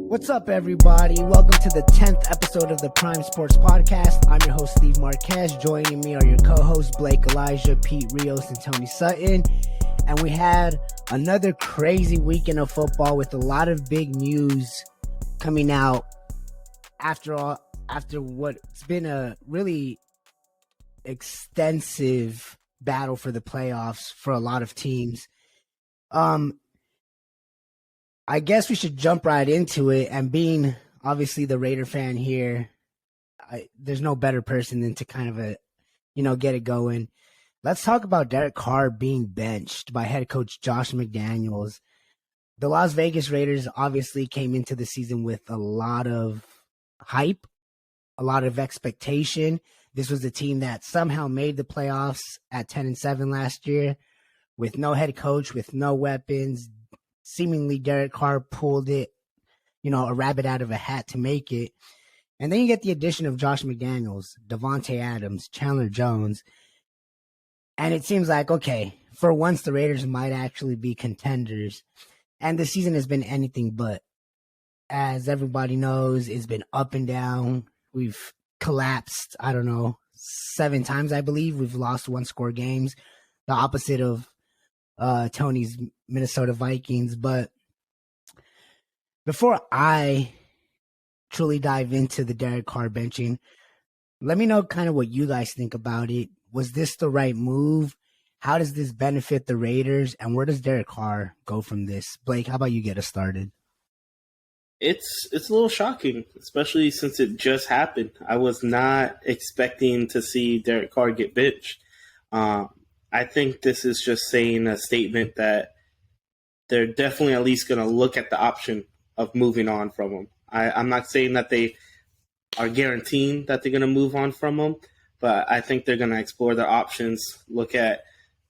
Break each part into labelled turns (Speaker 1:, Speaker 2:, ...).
Speaker 1: What's up, everybody? Welcome to the 10th episode of the Prime Sports Podcast. I'm your host, Steve Marquez. Joining me are your co-hosts, Blake Elijah, Pete Rios, and Tony Sutton. And we had another crazy weekend of football with a lot of big news coming out after what's been a really extensive battle for the playoffs for a lot of teams. I guess we should jump right into it. And being obviously the Raider fan here, there's no better person than to kind of get it going. Let's talk about Derek Carr being benched by head coach Josh McDaniels. The Las Vegas Raiders obviously came into the season with a lot of hype, a lot of expectation. This was a team that somehow made the playoffs at 10-7 last year with no head coach, with no weapons. Seemingly Derek Carr pulled it, a rabbit out of a hat to make it. And then you get the addition of Josh McDaniels, Davante Adams, Chandler Jones. And it seems like, okay, for once the Raiders might actually be contenders. And the season has been anything but. As everybody knows, it's been up and down. We've collapsed, 7 times, I believe. We've lost one-score games, the opposite of Tony's Minnesota Vikings. But before I truly dive into the Derek Carr benching, let me know kind of what you guys think about it. Was this the right move? How does this benefit the Raiders? And where does Derek Carr go from this? Blake, how about you get us started?
Speaker 2: It's a little shocking, especially since it just happened. I was not expecting to see Derek Carr get benched. I think this is just saying a statement that they're definitely at least going to look at the option of moving on from him. I'm not saying that they are guaranteeing that they're going to move on from him, but I think they're going to explore their options, look at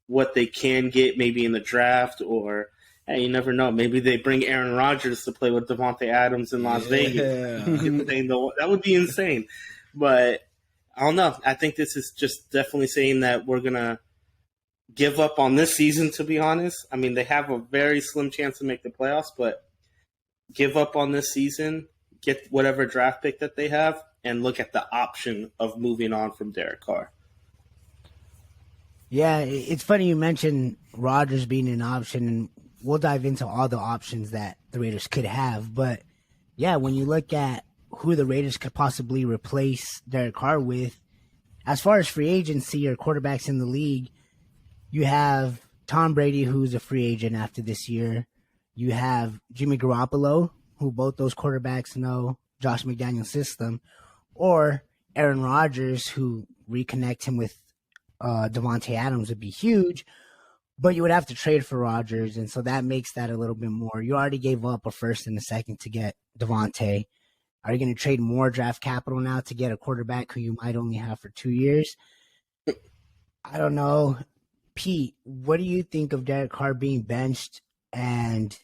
Speaker 2: what they can get maybe in the draft, or hey, you never know. Maybe they bring Aaron Rodgers to play with Davante Adams in Las Vegas. That would be insane. But I don't know. I think this is just definitely saying that we're going to give up on this season, to be honest. I mean, they have a very slim chance to make the playoffs, but give up on this season, get whatever draft pick that they have, and look at the option of moving on from Derek Carr.
Speaker 1: Yeah, it's funny you mentioned Rodgers being an option, and we'll dive into all the options that the Raiders could have. But, yeah, when you look at who the Raiders could possibly replace Derek Carr with, as far as free agency or quarterbacks in the league, you have Tom Brady, who's a free agent after this year. You have Jimmy Garoppolo, who both those quarterbacks know Josh McDaniels' system, or Aaron Rodgers, who reconnect him with Davante Adams would be huge, but you would have to trade for Rodgers, and so that makes that a little bit more. You already gave up a first and a second to get Davante. Are you going to trade more draft capital now to get a quarterback who you might only have for 2 years? I don't know. Pete, what do you think of Derek Carr being benched? And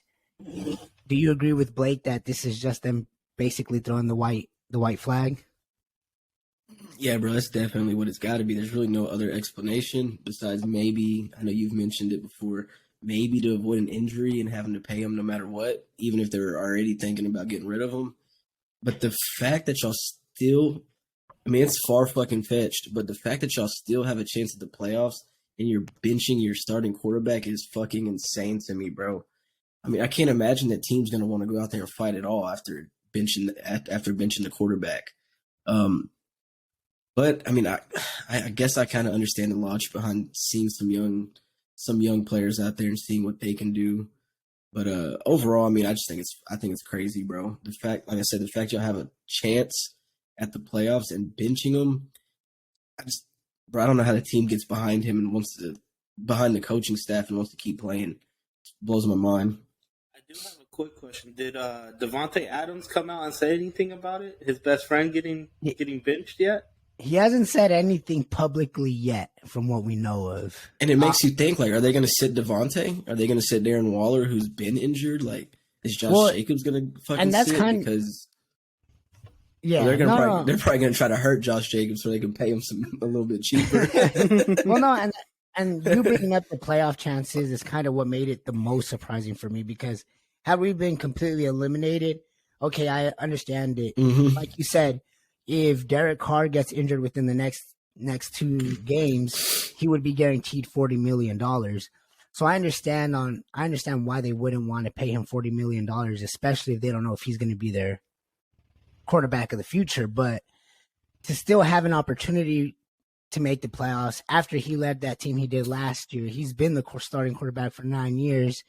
Speaker 1: do you agree with Blake that this is just them basically throwing the white flag?
Speaker 3: Yeah, bro, that's definitely what it's got to be. There's really no other explanation besides maybe, I know you've mentioned it before, maybe to avoid an injury and having to pay him no matter what, even if they're already thinking about getting rid of him. But the fact that y'all still, it's far fucking fetched, but the fact that y'all still have a chance at the playoffs and you're benching your starting quarterback is fucking insane to me, bro. I can't imagine that team's going to want to go out there and fight at all after benching the quarterback. But I guess I kind of understand the logic behind seeing some young players out there and seeing what they can do. But overall, I think it's crazy, bro. The fact y'all have a chance at the playoffs and benching them, I don't know how the team gets behind him and behind the coaching staff and wants to keep playing. It blows my mind.
Speaker 2: I do have a quick question. Did Davante Adams come out and say anything about it? His best friend getting benched yet?
Speaker 1: He hasn't said anything publicly yet, from what we know of.
Speaker 3: And it makes you think, are they going to sit Davante? Are they going to sit Darren Waller, who's been injured? Is Josh Jacobs going to fucking sit? Because
Speaker 1: yeah,
Speaker 3: they're probably going to try to hurt Josh Jacobs so they can pay him a little bit cheaper.
Speaker 1: Well, no, and you bringing up the playoff chances is kind of what made it the most surprising for me, because had we been completely eliminated, okay, I understand it.
Speaker 3: Hmm.
Speaker 1: Like you said, if Derek Carr gets injured within the next 2 games, he would be guaranteed $40 million. So I understand why they wouldn't want to pay him $40 million, especially if they don't know if he's going to be their quarterback of the future. But to still have an opportunity to make the playoffs after he led that team he did last year, he's been the starting quarterback for 9 years.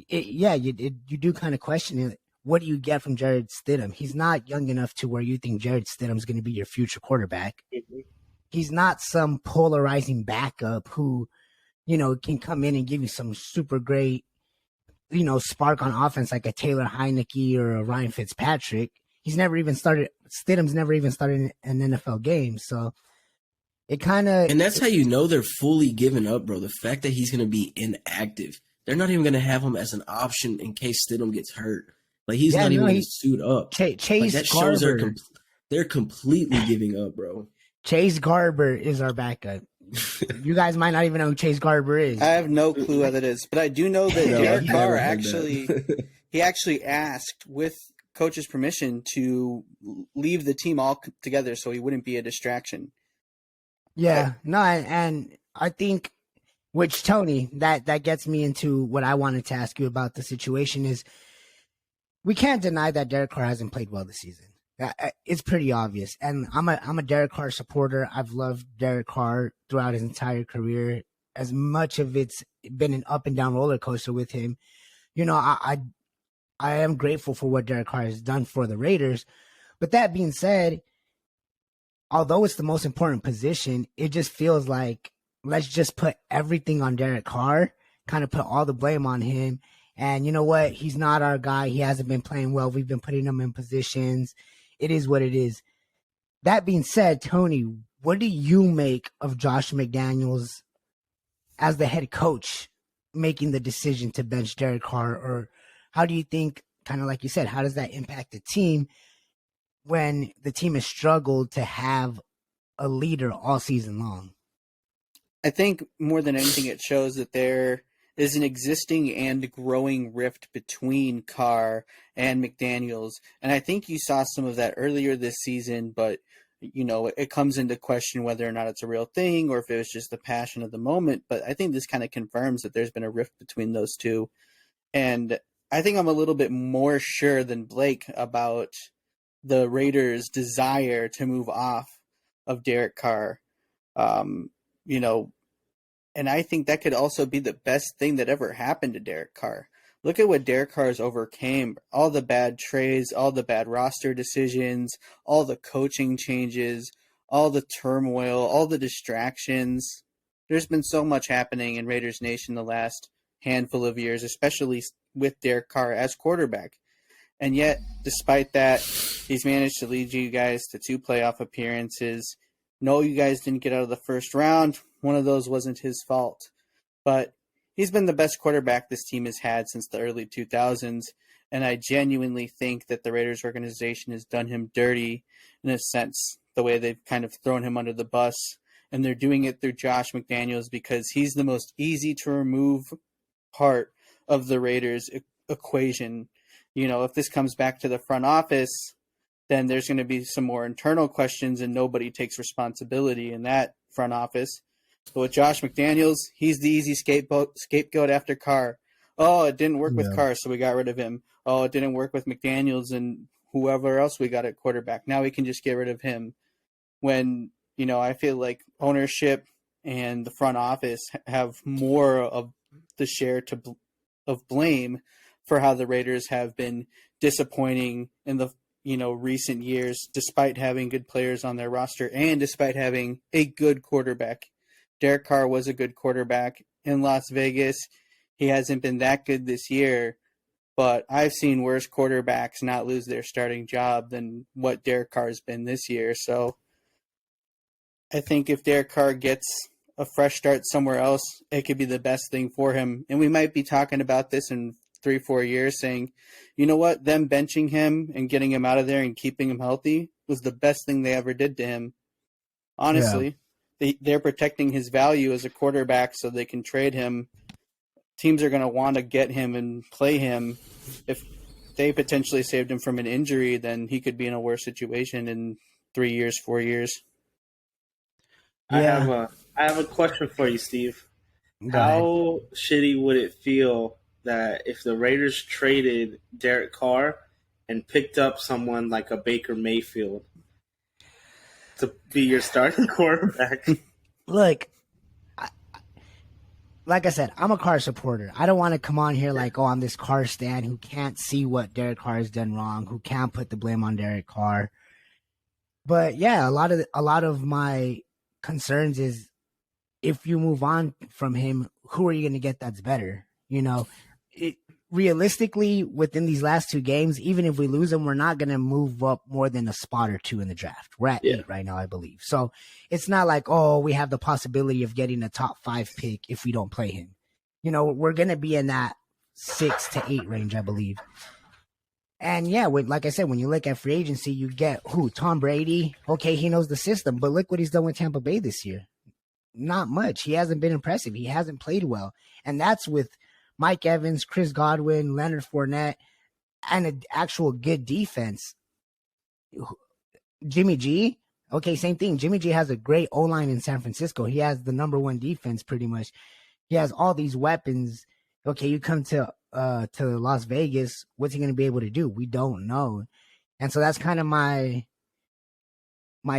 Speaker 1: You do kind of question it. What do you get from Jared Stidham? He's not young enough to where you think Jared Stidham's going to be your future quarterback.
Speaker 2: Mhm.
Speaker 1: He's not some polarizing backup who, can come in and give you some super great, spark on offense like a Taylor Heineke or a Ryan Fitzpatrick. Stidham's never even started an NFL game. So it kind of,
Speaker 3: And that's how you know they're fully giving up, bro. The fact that he's going to be inactive. They're not even going to have him as an option in case Stidham gets hurt. Like, he's not even going to suit up. Like,
Speaker 1: Chase
Speaker 3: that shows
Speaker 1: Garber.
Speaker 3: they're completely giving up, bro.
Speaker 1: Chase Garber is our backup. You guys might not even know who Chase Garber is.
Speaker 4: I have no clue what it is, but I do know that
Speaker 3: No,
Speaker 4: Derek
Speaker 3: I've
Speaker 4: Carr
Speaker 3: never heard
Speaker 4: actually
Speaker 3: that.
Speaker 4: he actually asked with coach's permission to leave the team all together so he wouldn't be a distraction.
Speaker 1: Yeah, no, and I think, which Tony, that gets me into what I wanted to ask you about the situation is, we can't deny that Derek Carr hasn't played well this season. It's pretty obvious, and I'm a Derek Carr supporter. I've loved Derek Carr throughout his entire career. As much of it's been an up and down roller coaster with him, I am grateful for what Derek Carr has done for the Raiders. But that being said, although it's the most important position, it just feels like let's just put everything on Derek Carr, kind of put all the blame on him. And you know what? He's not our guy. He hasn't been playing well. We've been putting him in positions. It is what it is. That being said, Tony, what do you make of Josh McDaniels as the head coach making the decision to bench Derek Carr? Or how do you think, kind of like you said, how does that impact the team when the team has struggled to have a leader all season long?
Speaker 4: I think more than anything, it shows that there is an existing and growing rift between Carr and McDaniels. And I think you saw some of that earlier this season, but it comes into question whether or not it's a real thing or if it was just the passion of the moment. But I think this kind of confirms that there's been a rift between those two. And I think I'm a little bit more sure than Blake about the Raiders' desire to move off of Derek Carr. And I think that could also be the best thing that ever happened to Derek Carr. Look at what Derek Carr has overcame. All the bad trades, all the bad roster decisions, all the coaching changes, all the turmoil, all the distractions. There's been so much happening in Raiders Nation the last handful of years, especially with Derek Carr as quarterback. And yet, despite that, he's managed to lead you guys to 2 playoff appearances. No, you guys didn't get out of the first round. One of those wasn't his fault. But he's been the best quarterback this team has had since the early 2000s. And I genuinely think that the Raiders organization has done him dirty in a sense, the way they've kind of thrown him under the bus. And they're doing it through Josh McDaniels because he's the most easy to remove part of the Raiders equation. If this comes back to the front office, then there's going to be some more internal questions and nobody takes responsibility in that front office. But with Josh McDaniels, he's the easy scapegoat after Carr. Oh, it didn't work with Carr, so we got rid of him. Oh, it didn't work with McDaniels and whoever else we got at quarterback. Now we can just get rid of him. When, I feel like ownership and the front office have more of the share of blame for how the Raiders have been disappointing in the recent years, despite having good players on their roster and despite having a good quarterback. Derek Carr was a good quarterback in Las Vegas. He hasn't been that good this year, but I've seen worse quarterbacks not lose their starting job than what Derek Carr has been this year. So I think if Derek Carr gets a fresh start somewhere else, it could be the best thing for him. And we might be talking about this in 3-4 years saying, you know what, them benching him and getting him out of there and keeping him healthy was the best thing they ever did to him. Honestly, they're protecting his value as a quarterback so they can trade him. Teams are going to want to get him and play him if they potentially saved him from an injury, then he could be in a worse situation in 3 years, 4 years.
Speaker 1: Yeah.
Speaker 2: I have a question for you, Steve.
Speaker 1: Go ahead.
Speaker 2: How shitty would it feel that if the Raiders traded Derek Carr and picked up someone like a Baker Mayfield to be your starting quarterback?
Speaker 1: Look, like I said, I'm a Carr supporter. I don't want to come on here like, oh, I'm this Carr stan who can't see what Derek Carr has done wrong, who can't put the blame on Derek Carr. But yeah, a lot of my concerns is if you move on from him, who are you going to get that's better? You know, realistically, within these last 2 games, even if we lose them, we're not going to move up more than a spot or 2 in the draft. We're at 8 right now, I believe. So it's not like, oh, we have the possibility of getting a top 5 pick if we don't play him. You know, we're going to be in that 6 to 8 range, I believe. And yeah, like I said, when you look at free agency, you get who? Tom Brady. Okay, he knows the system, but look what he's done with Tampa Bay this year. Not much. He hasn't been impressive. He hasn't played well. And that's with Mike Evans, Chris Godwin, Leonard Fournette, and an actual good defense. Jimmy G, okay, same thing. Jimmy G has a great O-line in San Francisco. He has the number 1 defense pretty much. He has all these weapons. Okay, you come to Las Vegas, what's he going to be able to do? We don't know. And so that's kind of my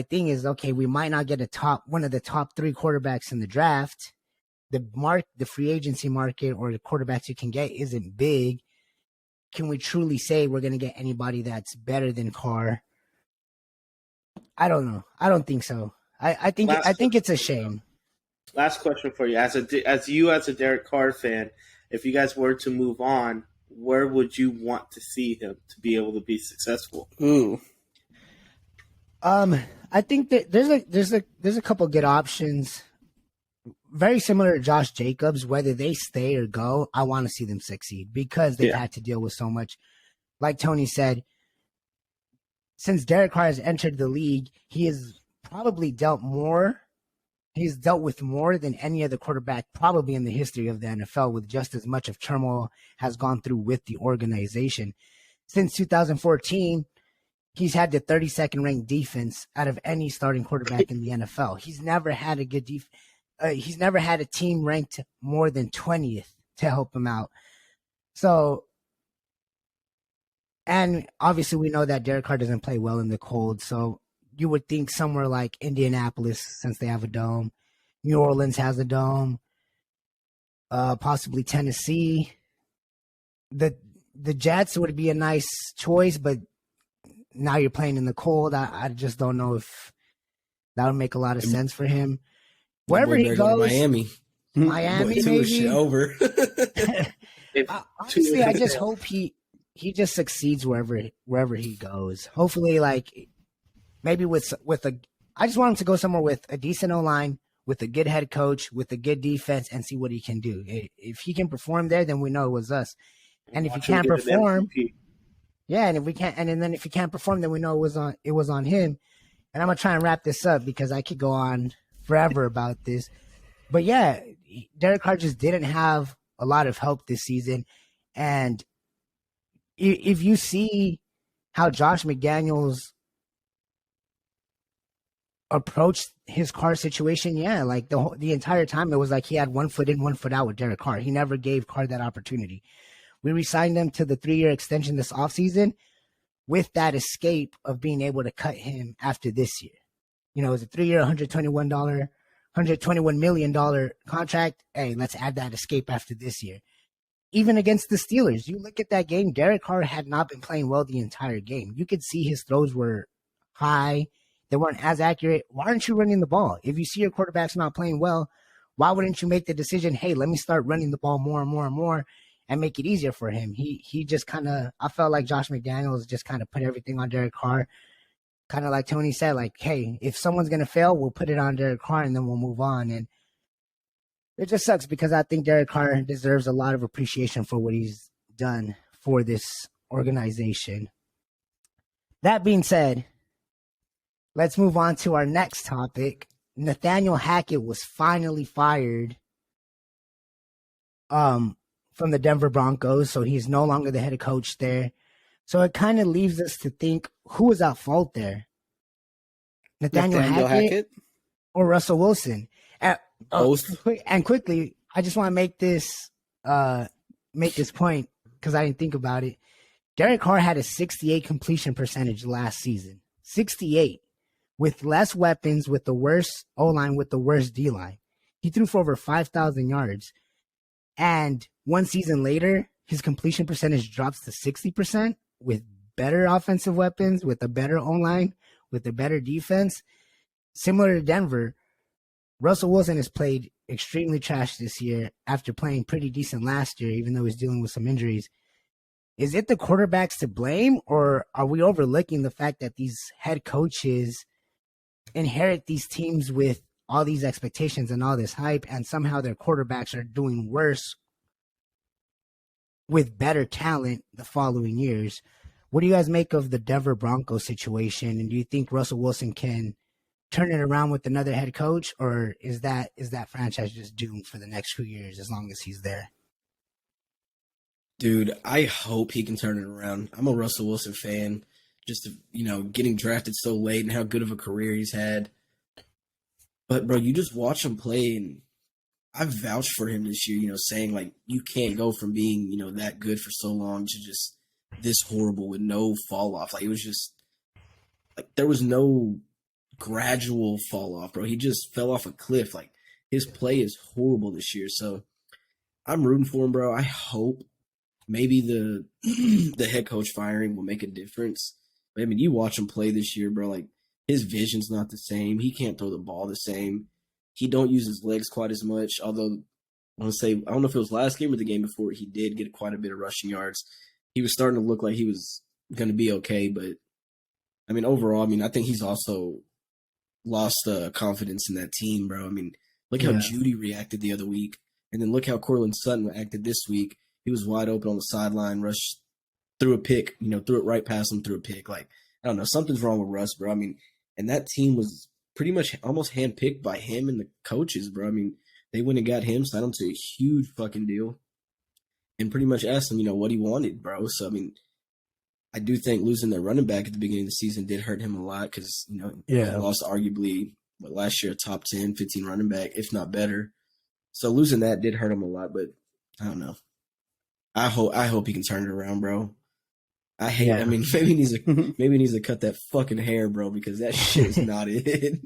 Speaker 1: thing is, okay, we might not get one of the top 3 quarterbacks in the draft. The free agency market or the quarterbacks you can get isn't big. Can we truly say we're going to get anybody that's better than Carr? I don't know. I don't think so. I think it's a shame.
Speaker 2: Last question for you. As a Derek Carr fan, if you guys were to move on, where would you want to see him to be able to be successful?
Speaker 4: Ooh.
Speaker 1: I think that there's a couple good options. Very similar to Josh Jacobs, whether they stay or go, I want to see them succeed because they've had to deal with so much. Like Tony said, since Derek Carr has entered the league, he has probably dealt more. He's dealt with more than any other quarterback probably in the history of the NFL, with just as much of turmoil has gone through with the organization. Since 2014, he's had the 32nd ranked defense out of any starting quarterback in the NFL. He's never had a good defense. He's never had a team ranked more than 20th to help him out. So, and obviously we know that Derek Carr doesn't play well in the cold. So you would think somewhere like Indianapolis, since they have a dome, New Orleans has a dome, possibly Tennessee. The Jets would be a nice choice, but now you're playing in the cold. I just don't know if that would make a lot of sense for him. Wherever he goes,
Speaker 3: Miami,
Speaker 1: maybe
Speaker 3: over.
Speaker 1: Honestly, I just hope he just succeeds wherever he goes. Hopefully, like maybe with I just want him to go somewhere with a decent O-line, with a good head coach, with a good defense, and see what he can do. If he can perform there, then we know it was us. And if he can't perform, and then if he can't perform, then we know it was on him. And I'm gonna try and wrap this up because I could go on forever about this. But yeah, Derek Carr just didn't have a lot of help this season. And if you see how Josh McDaniels approached his Carr situation, like the entire time it was like he had 1 foot in, 1 foot out with Derek Carr. He never gave Carr that opportunity. We re-signed him to the 3-year extension this offseason with that escape of being able to cut him after this year. You know, it was a 3-year, $121 million contract. Hey, let's add that escape after this year. Even against the Steelers, you look at that game, Derek Carr had not been playing well the entire game. You could see his throws were high. They weren't as accurate. Why aren't you running the ball? If you see your quarterback's not playing well, why wouldn't you make the decision, hey, let me start running the ball more and more and more and make it easier for him? He just kind of, I felt like Josh McDaniels just kind of put everything on Derek Carr. Kind of like Tony said, like, hey, if someone's going to fail, we'll put it on Derek Carr and then we'll move on. And it just sucks because I think Derek Carr deserves a lot of appreciation for what he's done for this organization. That being said, let's move on to our next topic. Nathaniel Hackett was finally fired from the Denver Broncos, so he's no longer the head coach there. So it kind of leaves us to think who was at fault there, Nathaniel Hackett or Russell Wilson. And,
Speaker 3: Both.
Speaker 1: quickly, I just want to make this point because I didn't think about it. Derek Carr had a 68 completion percentage last season. 68. With less weapons, with the worst O-line, with the worst D-line. He threw for over 5,000 yards. And one season later, his completion percentage drops to 60% with better offensive weapons, with a better O-line, with a better defense. Similar to Denver, Russell Wilson has played extremely trash this year after playing pretty decent last year, even though he's dealing with some injuries. Is it the quarterbacks to blame, or are we overlooking the fact that these head coaches inherit these teams with all these expectations and all this hype, and somehow their quarterbacks are doing worse with better talent the following years? What do you guys make of the Denver Broncos situation, and do you think Russell Wilson can turn it around with another head coach, or is that franchise just doomed for the next few years as long as he's there?
Speaker 3: Dude, I hope he can turn it around. I'm a Russell Wilson fan. Just, getting drafted so late and how good of a career he's had. But, bro, you just watch him play, and I vouched for him this year, saying, like, you can't go from being, that good for so long to just this horrible with no fall off. Like, it was just, like, there was no gradual fall off, bro. He just fell off a cliff. Like, his play is horrible this year. So, I'm rooting for him, bro. I hope maybe the head coach firing will make a difference. But, I mean, you watch him play this year, bro. Like, his vision's not the same. He can't throw the ball the same. He don't use his legs quite as much. Although, I don't know if it was last game or the game before, he did get quite a bit of rushing yards. He was starting to look like he was going to be okay. But, I mean, overall, I think he's also lost confidence in that team, bro. I mean, look how Judy reacted the other week. And then look how Courtland Sutton acted this week. He was wide open on the sideline, rushed threw a pick, threw it right past him, threw a pick. Like, I don't know, something's wrong with Russ, bro. I mean, and that team was pretty much almost handpicked by him and the coaches, bro. I mean, they went and got him, signed him to a huge fucking deal, and pretty much asked him, what he wanted, bro. So, I mean, I do think losing their running back at the beginning of the season did hurt him a lot because, he lost arguably, last year, a top 10, 15 running back, if not better. So losing that did hurt him a lot, but I don't know. I hope he can turn it around, bro. I mean, maybe he needs to cut that fucking hair, bro, because that shit is not it.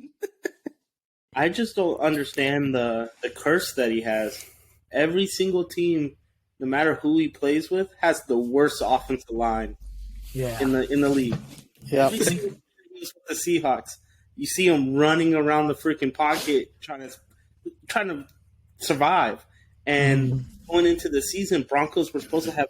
Speaker 2: I just don't understand the curse that he has. Every single team, no matter who he plays with, has the worst offensive line in the league.
Speaker 4: Yeah.
Speaker 2: Every single team with the Seahawks, you see him running around the freaking pocket trying to survive. And going into the season, Broncos were supposed to have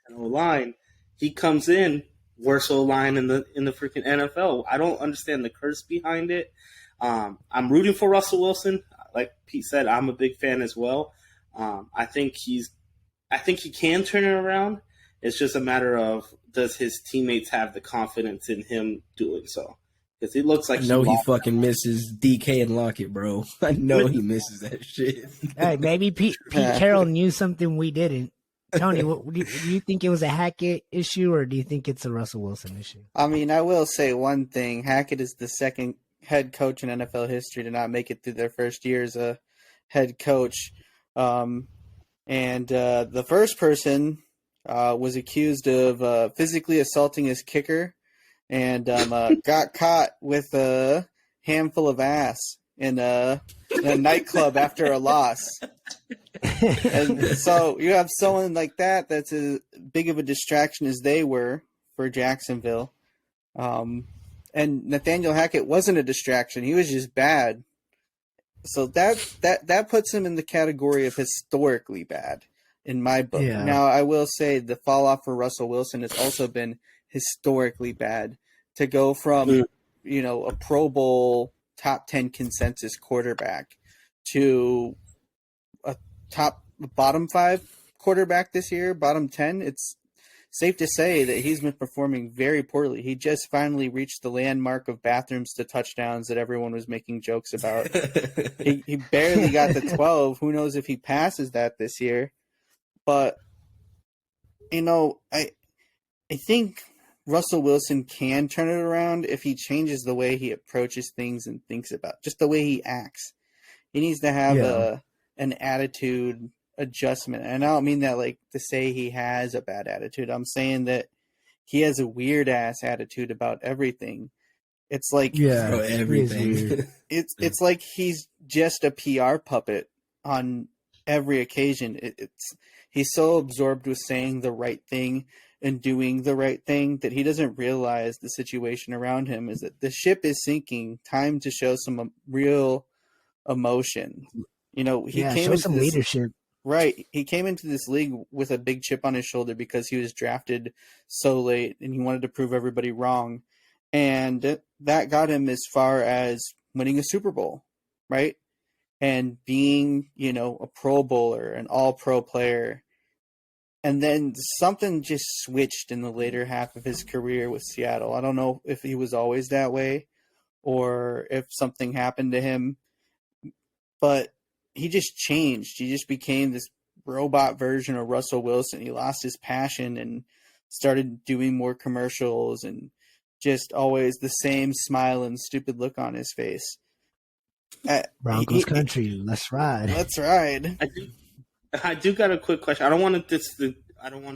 Speaker 2: an O-line. He comes in, worst O-line in the freaking NFL. I don't understand the curse behind it. I'm rooting for Russell Wilson. Like Pete said, I'm a big fan as well. I think he can turn it around. It's just a matter of, does his teammates have the confidence in him doing so? Because it looks like
Speaker 3: I know he fucking misses DK and Lockett, bro. I know he misses that shit.
Speaker 1: Hey, maybe Pete Carroll knew something we didn't. Tony, do you think it was a Hackett issue, or do you think it's a Russell Wilson issue?
Speaker 4: I mean, I will say one thing. Hackett is the second head coach in NFL history to not make it through their first year as a head coach. And the first person was accused of physically assaulting his kicker and got caught with a handful of ass in a nightclub after a loss. And so you have someone like that's as big of a distraction as they were for Jacksonville. And Nathaniel Hackett wasn't a distraction. He was just bad. So that puts him in the category of historically bad in my book. Yeah. Now, I will say the fall off for Russell Wilson has also been historically bad. To go from, a Pro Bowl top 10 consensus quarterback to a bottom 5 quarterback this year, bottom 10, it's safe to say that he's been performing very poorly. He just finally reached the landmark of bathrooms to touchdowns that everyone was making jokes about. he barely got the 12. Who knows if he passes that this year? But, I think Russell Wilson can turn it around if he changes the way he approaches things and thinks about just the way he acts. He needs to have an attitude adjustment. And I don't mean that like to say he has a bad attitude. I'm saying that he has a weird ass attitude about everything. It's like
Speaker 3: Bro, everything.
Speaker 4: it's like he's just a PR puppet on every occasion. He's so absorbed with saying the right thing and doing the right thing that he doesn't realize the situation around him is that the ship is sinking. Time to show some real emotion. You know, he came
Speaker 1: show
Speaker 4: into
Speaker 1: some leadership.
Speaker 4: Right. He came into this league with a big chip on his shoulder because he was drafted so late and he wanted to prove everybody wrong. And that got him as far as winning a Super Bowl, right? And being, you know, a Pro Bowler, an all-pro player. And then something just switched in the later half of his career with Seattle. I don't know if he was always that way or if something happened to him, but he just changed. He just became this robot version of Russell Wilson. He lost his passion and started doing more commercials and just always the same smile and stupid look on his face.
Speaker 1: Broncos country, let's ride.
Speaker 4: Let's ride.
Speaker 2: I do got a quick question. I don't want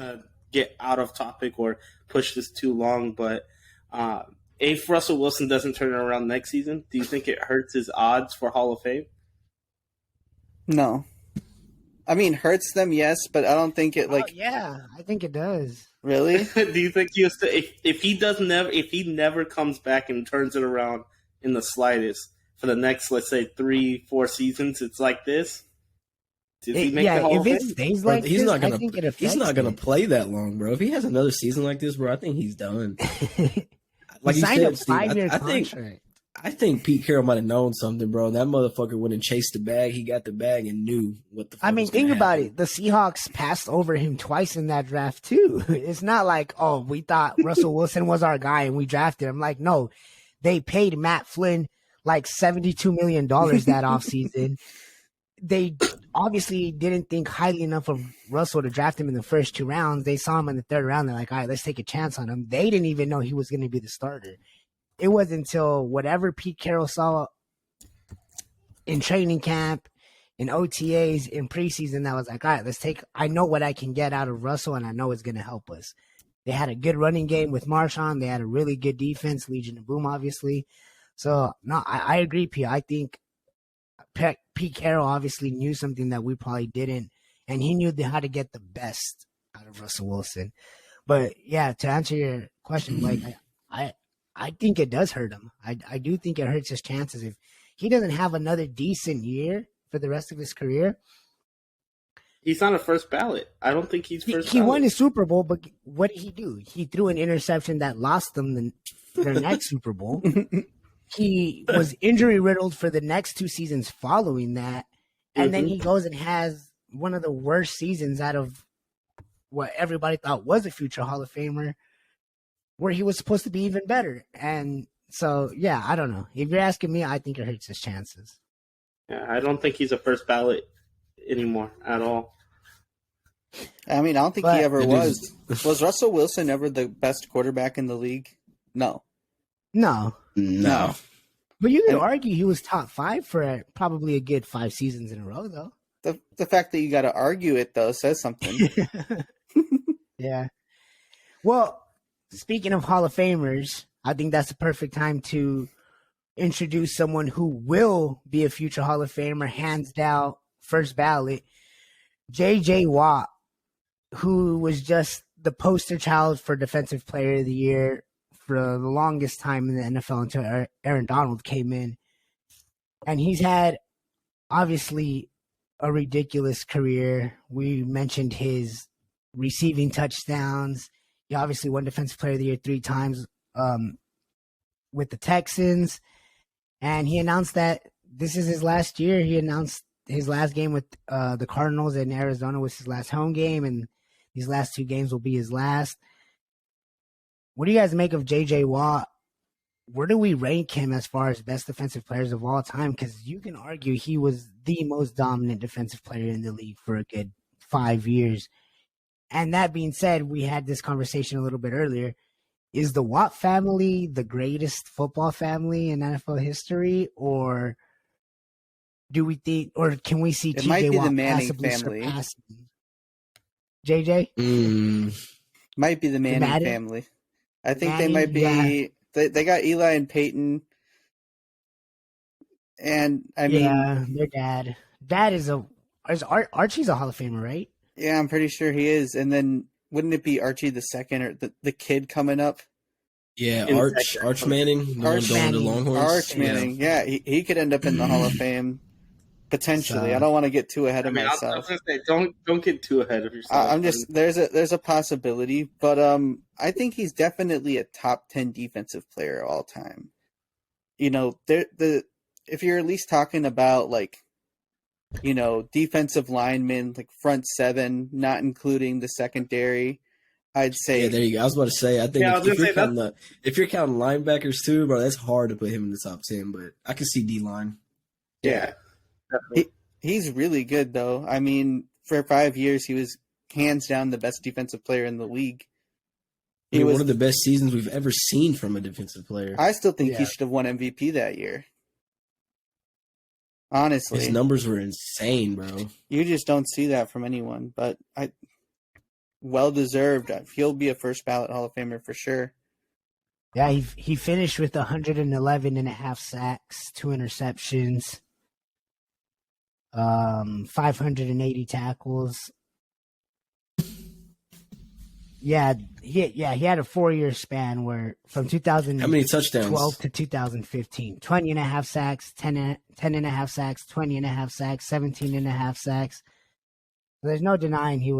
Speaker 2: to get out of topic or push this too long, but if Russell Wilson doesn't turn it around next season, do you think it hurts his odds for Hall of Fame?
Speaker 4: No. I mean, hurts them, yes, but I don't think it like.
Speaker 1: Yeah, I think it does.
Speaker 4: Really?
Speaker 2: Do you think if he never comes back and turns it around in the slightest for the next, let's say 3-4 seasons, it's like this? Does he make the Hall of Fame?
Speaker 1: If it stays like
Speaker 3: he's
Speaker 1: this,
Speaker 3: not gonna,
Speaker 1: I think it affects
Speaker 3: he's not gonna
Speaker 1: it.
Speaker 3: play that long, bro. If he has another season like this, bro, I think he's done.
Speaker 1: Like he signed a
Speaker 3: Steve,
Speaker 1: 5-year
Speaker 3: I
Speaker 1: contract.
Speaker 3: I think Pete Carroll might have known something, bro. That motherfucker went and chased the bag. He got the bag and knew what the fuck
Speaker 1: I mean,
Speaker 3: was gonna
Speaker 1: think about
Speaker 3: happen.
Speaker 1: it. The Seahawks passed over him twice in that draft too. It's not like, oh, we thought Russell Wilson was our guy and we drafted him. Like, no, they paid Matt Flynn like $72 million that offseason. They obviously didn't think highly enough of Russell to draft him in the first 2 rounds. They saw him in the 3rd round. They're like, all right, let's take a chance on him. They didn't even know he was going to be the starter. It wasn't until whatever Pete Carroll saw in training camp, in OTAs, in preseason, that was like, all right, I know what I can get out of Russell, and I know it's going to help us. They had a good running game with Marshawn. They had a really good defense, Legion of Boom, obviously. So, no, I agree, Pete. I think Pete Carroll obviously knew something that we probably didn't, and he knew how to get the best out of Russell Wilson. But, yeah, to answer your question, like, I think it does hurt him. I do think it hurts his chances. If he doesn't have another decent year for the rest of his career,
Speaker 2: he's not a first ballot. I don't think he's first
Speaker 1: he
Speaker 2: ballot.
Speaker 1: won his Super Bowl, but what did he do? He threw an interception that lost them their next Super Bowl. He was injury riddled for the next 2 seasons following that. And then he goes and has one of the worst seasons out of what everybody thought was a future Hall of Famer, where he was supposed to be even better. And so, yeah, I don't know. If you're asking me, I think it hurts his chances.
Speaker 2: Yeah, I don't think he's a first ballot anymore at all.
Speaker 4: I mean, I don't think
Speaker 1: But-
Speaker 4: he ever was. Was Russell Wilson ever the best quarterback in the league? No.
Speaker 1: No.
Speaker 3: No.
Speaker 1: But you could argue he was top 5 for probably a good 5 seasons in a row, though.
Speaker 4: The fact that you got to argue it, though, says something.
Speaker 1: Yeah. Well, speaking of Hall of Famers, I think that's the perfect time to introduce someone who will be a future Hall of Famer, hands down, first ballot, J.J. Watt, who was just the poster child for Defensive Player of the Year for the longest time in the NFL until Aaron Donald came in. And he's had, obviously, a ridiculous career. We mentioned his receiving touchdowns. He obviously won Defensive Player of the Year 3 times with the Texans. And he announced that this is his last year. He announced his last game with the Cardinals in Arizona was his last home game, and these last 2 games will be his last. What do you guys make of J.J. Watt? Where do we rank him as far as best defensive players of all time? Because you can argue he was the most dominant defensive player in the league for a good 5 years. And that being said, we had this conversation a little bit earlier. is the Watt family the greatest football family in NFL history, or do we think, or can we see
Speaker 4: It might
Speaker 1: TJ
Speaker 4: be the
Speaker 1: Watt
Speaker 4: Manning
Speaker 1: possibly
Speaker 4: family.
Speaker 1: surpassing JJ?
Speaker 4: Might be the Manning
Speaker 1: Madden?
Speaker 4: family. I think
Speaker 1: Manning,
Speaker 4: they might be.
Speaker 1: yeah.
Speaker 4: They got Eli and Peyton, and I mean,
Speaker 1: Yeah, their dad. Dad is Archie's a Hall of Famer, right?
Speaker 4: yeah, I'm pretty sure he is. And then wouldn't it be Archie the second or the kid coming up?
Speaker 3: Yeah,
Speaker 2: In
Speaker 3: Arch Manning, the one
Speaker 4: Arch
Speaker 3: going to
Speaker 1: Manning.
Speaker 3: Longhorns.
Speaker 4: Arch Manning, yeah, he could end up in the Hall of Fame potentially.
Speaker 1: So-
Speaker 4: I don't want to get too ahead
Speaker 2: I
Speaker 4: of
Speaker 2: mean, I was
Speaker 4: myself.
Speaker 2: gonna say, don't get too ahead of yourself.
Speaker 4: I'm just there's a possibility, but I think he's definitely a top 10 defensive player of all time. You know, if you're at least talking about like, you know, defensive linemen, like front seven, not including the secondary, I'd say
Speaker 3: Yeah, there you go. I was about to say, I think
Speaker 2: Yeah, I was
Speaker 3: if,
Speaker 2: gonna
Speaker 3: you're
Speaker 2: say
Speaker 3: counting if you're counting linebackers too, bro, that's hard to put him in the top 10. But I can see D line.
Speaker 2: yeah. Definitely.
Speaker 4: he's really good though. I mean, for 5 years he was hands down the best defensive player in the league.
Speaker 3: I
Speaker 4: He
Speaker 3: mean,
Speaker 4: was.
Speaker 3: one of the best seasons we've ever seen from a defensive player.
Speaker 4: I still think
Speaker 1: Yeah.
Speaker 4: he should have won MVP that year. Honestly,
Speaker 3: His numbers were insane, bro.
Speaker 4: you just don't see that from anyone. But well deserved. He'll be a first ballot Hall of Famer for sure.
Speaker 1: Yeah, he finished with 111 and a half sacks, 2 interceptions, 580 tackles. Yeah, he had a 4-year span where from 2012
Speaker 3: How many touchdowns?
Speaker 1: to 2015, 20 and a half sacks, 10 and a half sacks, 20 and a half sacks, 17 and a half sacks. There's no denying he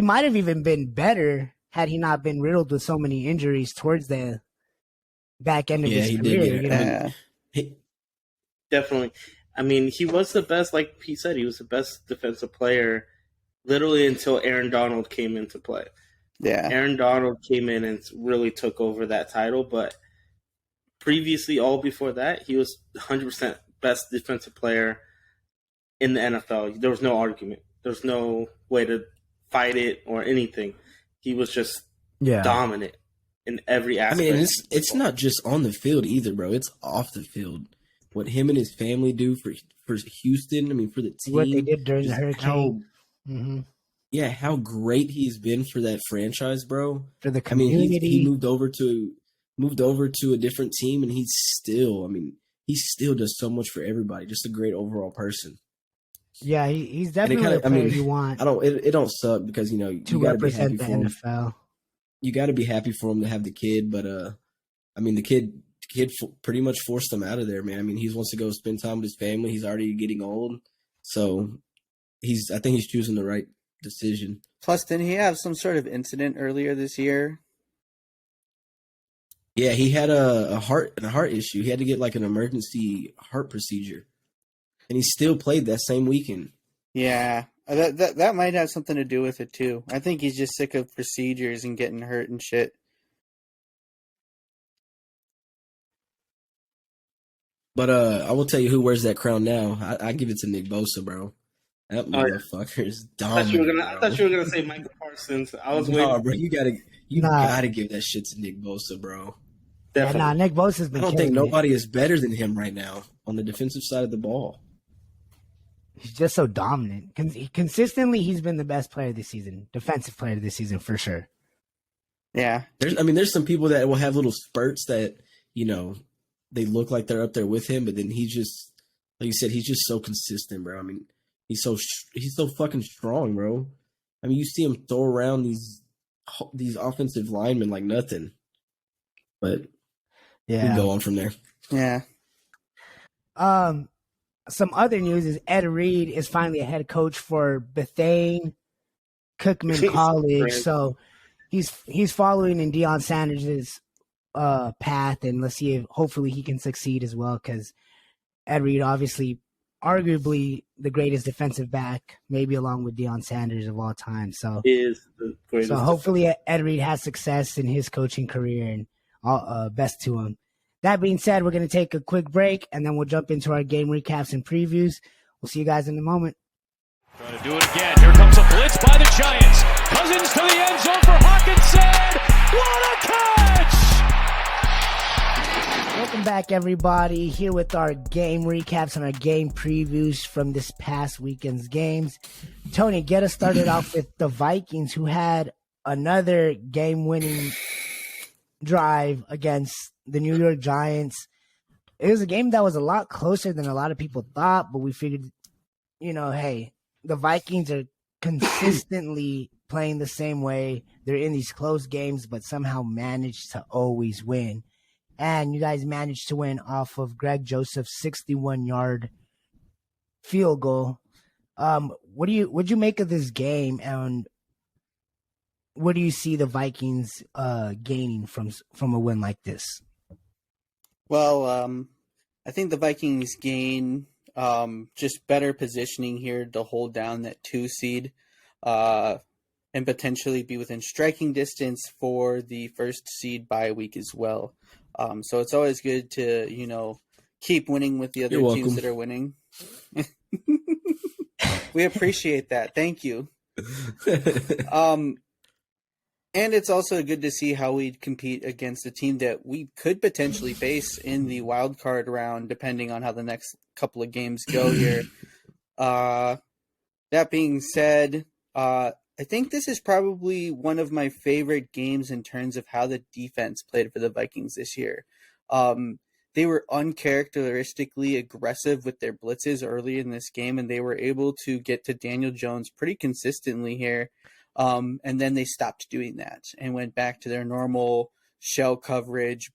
Speaker 1: might have even been better had he not been riddled with so many injuries towards the back end of
Speaker 3: Yeah,
Speaker 1: his
Speaker 3: he
Speaker 1: career.
Speaker 3: did get
Speaker 1: you
Speaker 3: it.
Speaker 1: know?
Speaker 3: He-
Speaker 2: Definitely. I mean, he was the best, like he said, he was the best defensive player literally until Aaron Donald came into play.
Speaker 4: Yeah.
Speaker 2: Aaron Donald came in and really took over that title, but previously, all before that, he was 100% best defensive player in the NFL. There was no argument. There's no way to fight it or anything. He was just dominant in every
Speaker 3: I
Speaker 2: aspect.
Speaker 3: mean, it's not just on the field either, bro. It's off the field. What him and his family do for Houston, I mean, for the team.
Speaker 1: What they did during the
Speaker 3: just
Speaker 1: hurricane. Mm-hmm.
Speaker 3: Yeah, how great he's been for that franchise, bro.
Speaker 1: For the
Speaker 3: I mean,
Speaker 1: community.
Speaker 3: he moved over to a different team, and he still does so much for everybody. Just a great overall person.
Speaker 1: Yeah, he's definitely
Speaker 3: kinda-
Speaker 1: a player
Speaker 3: I mean,
Speaker 1: you want
Speaker 3: It don't suck because you
Speaker 1: to
Speaker 3: gotta be happy
Speaker 1: represent the
Speaker 3: for him.
Speaker 1: NFL.
Speaker 3: You got to be happy for him to have the kid, but I mean, the kid pretty much forced him out of there, man. I mean, he wants to go spend time with his family. He's already getting old, so I think he's choosing the right decision.
Speaker 4: Plus, didn't he have some sort of incident earlier this year?
Speaker 3: Yeah, he had a heart issue. He had to get like an emergency heart procedure, and he still played that same weekend.
Speaker 4: Yeah. That might have something to do with it too. I think he's just sick of procedures and getting hurt and shit.
Speaker 3: But I will tell you who wears that crown now. I give it to Nick Bosa, bro. That
Speaker 2: Oh, yeah.
Speaker 3: motherfucker is
Speaker 2: I
Speaker 3: dominant.
Speaker 2: thought you were gonna say Michael Parsons. I was waiting.
Speaker 3: No, bro, you
Speaker 1: Nah.
Speaker 3: gotta give that shit to Nick Bosa, bro.
Speaker 1: Yeah,
Speaker 2: Definitely.
Speaker 1: Nick Bosa's
Speaker 3: I
Speaker 1: been
Speaker 3: don't
Speaker 1: killing
Speaker 3: think
Speaker 1: it.
Speaker 3: nobody is better than him right now on the defensive side of the ball.
Speaker 1: He's just so dominant. Consistently, he's been the best player this season, defensive player this season for sure.
Speaker 4: Yeah.
Speaker 3: There's some people that will have little spurts that, they look like they're up there with him, but then he just, like you said, he's just so consistent, bro. I mean, he's so fucking strong, bro. I mean, you see him throw around these offensive linemen like nothing. But we can
Speaker 1: Yeah.
Speaker 3: go on from there.
Speaker 4: Yeah.
Speaker 1: Some other news is Ed Reed is finally a head coach for Bethune Cookman College.
Speaker 2: Great.
Speaker 1: So he's following in Deion Sanders' path, and let's see if hopefully he can succeed as well, because Ed Reed, obviously, arguably the greatest defensive back, maybe along with Deion Sanders of all time. So
Speaker 2: Is the greatest.
Speaker 1: so hopefully Ed Reed has success in his coaching career, and all best to him. That being said, we're going to take a quick break, and then we'll jump into our game recaps and previews. We'll see you guys in a moment.
Speaker 5: Trying to do it again. Here comes a blitz by the Giants. Cousins to the end zone for Hawkinson.
Speaker 1: back, everybody. Here with our game recaps and our game previews from this past weekend's games. Tony, get us started off with the Vikings, who had another game-winning drive against the New York Giants. It was a game that was a lot closer than a lot of people thought, but we figured, hey, the Vikings are consistently playing the same way. They're in these close games, but somehow manage to always win. And you guys managed to win off of Greg Joseph's 61-yard field goal. What'd you make of this game, and what do you see the Vikings gaining from a win like this?
Speaker 4: Well, I think the Vikings gain just better positioning here to hold down that 2 seed and potentially be within striking distance for the 1st seed bye week as well. So it's always good to, keep winning with the other teams that are winning. We appreciate that. Thank you. And it's also good to see how we compete against a team that we could potentially face in the wild card round, depending on how the next couple of games go here. That being said, I think this is probably one of my favorite games in terms of how the defense played for the Vikings this year. They were uncharacteristically aggressive with their blitzes early in this game, and they were able to get to Daniel Jones pretty consistently here. And then they stopped doing that and went back to their normal shell coverage,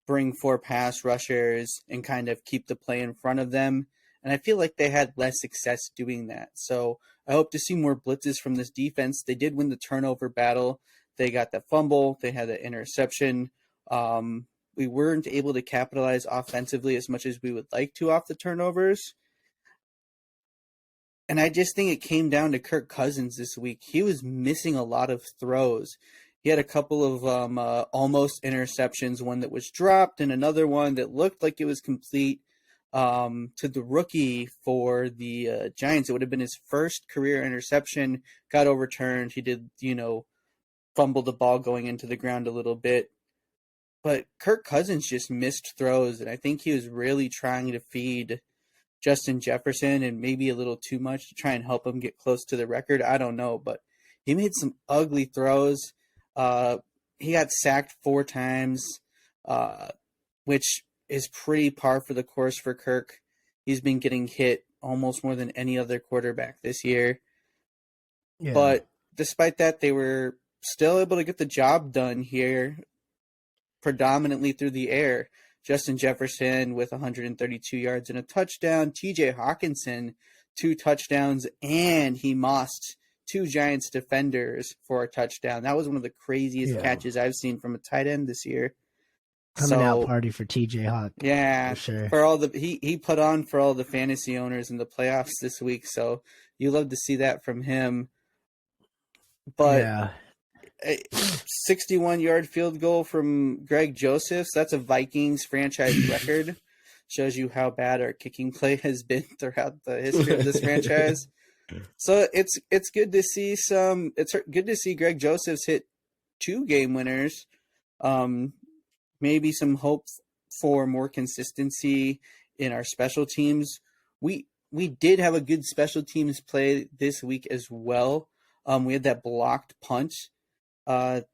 Speaker 4: bring 4 pass rushers, and kind of keep the play in front of them. And I feel like they had less success doing that. So I hope to see more blitzes from this defense. They did win the turnover battle. They got the fumble. They had the interception. We weren't able to capitalize offensively as much as we would like to off the turnovers. And I just think it came down to Kirk Cousins this week. He was missing a lot of throws. He had a couple of almost interceptions, one that was dropped and another one that looked like it was complete to the rookie for the Giants. It would have been his first career interception, got overturned. He did, fumble the ball going into the ground a little bit. But Kirk Cousins just missed throws, and I think he was really trying to feed Justin Jefferson, and maybe a little too much to try and help him get close to the record. I don't know, but he made some ugly throws. He got sacked 4 times, which is pretty par for the course for Kirk. He's been getting hit almost more than any other quarterback this year. Yeah. But despite that, they were still able to get the job done here, predominantly through the air. Justin Jefferson with 132 yards and a touchdown. TJ Hawkinson, 2 touchdowns, and he mossed 2 Giants defenders for a touchdown. That was one of the craziest catches I've seen from a tight end this year.
Speaker 1: Coming out party for TJ Hawk.
Speaker 4: Yeah,
Speaker 1: for sure.
Speaker 4: For all the he put on for all the fantasy owners in the playoffs this week. So you love to see that from him. But a 61-yard field goal from Greg Josephs, that's a Vikings franchise record. Shows you how bad our kicking play has been throughout the history of this franchise. So it's good to see it's good to see Greg Josephs hit 2 game winners. Maybe some hope for more consistency in our special teams. We did have a good special teams play this week as well. We had that blocked punt that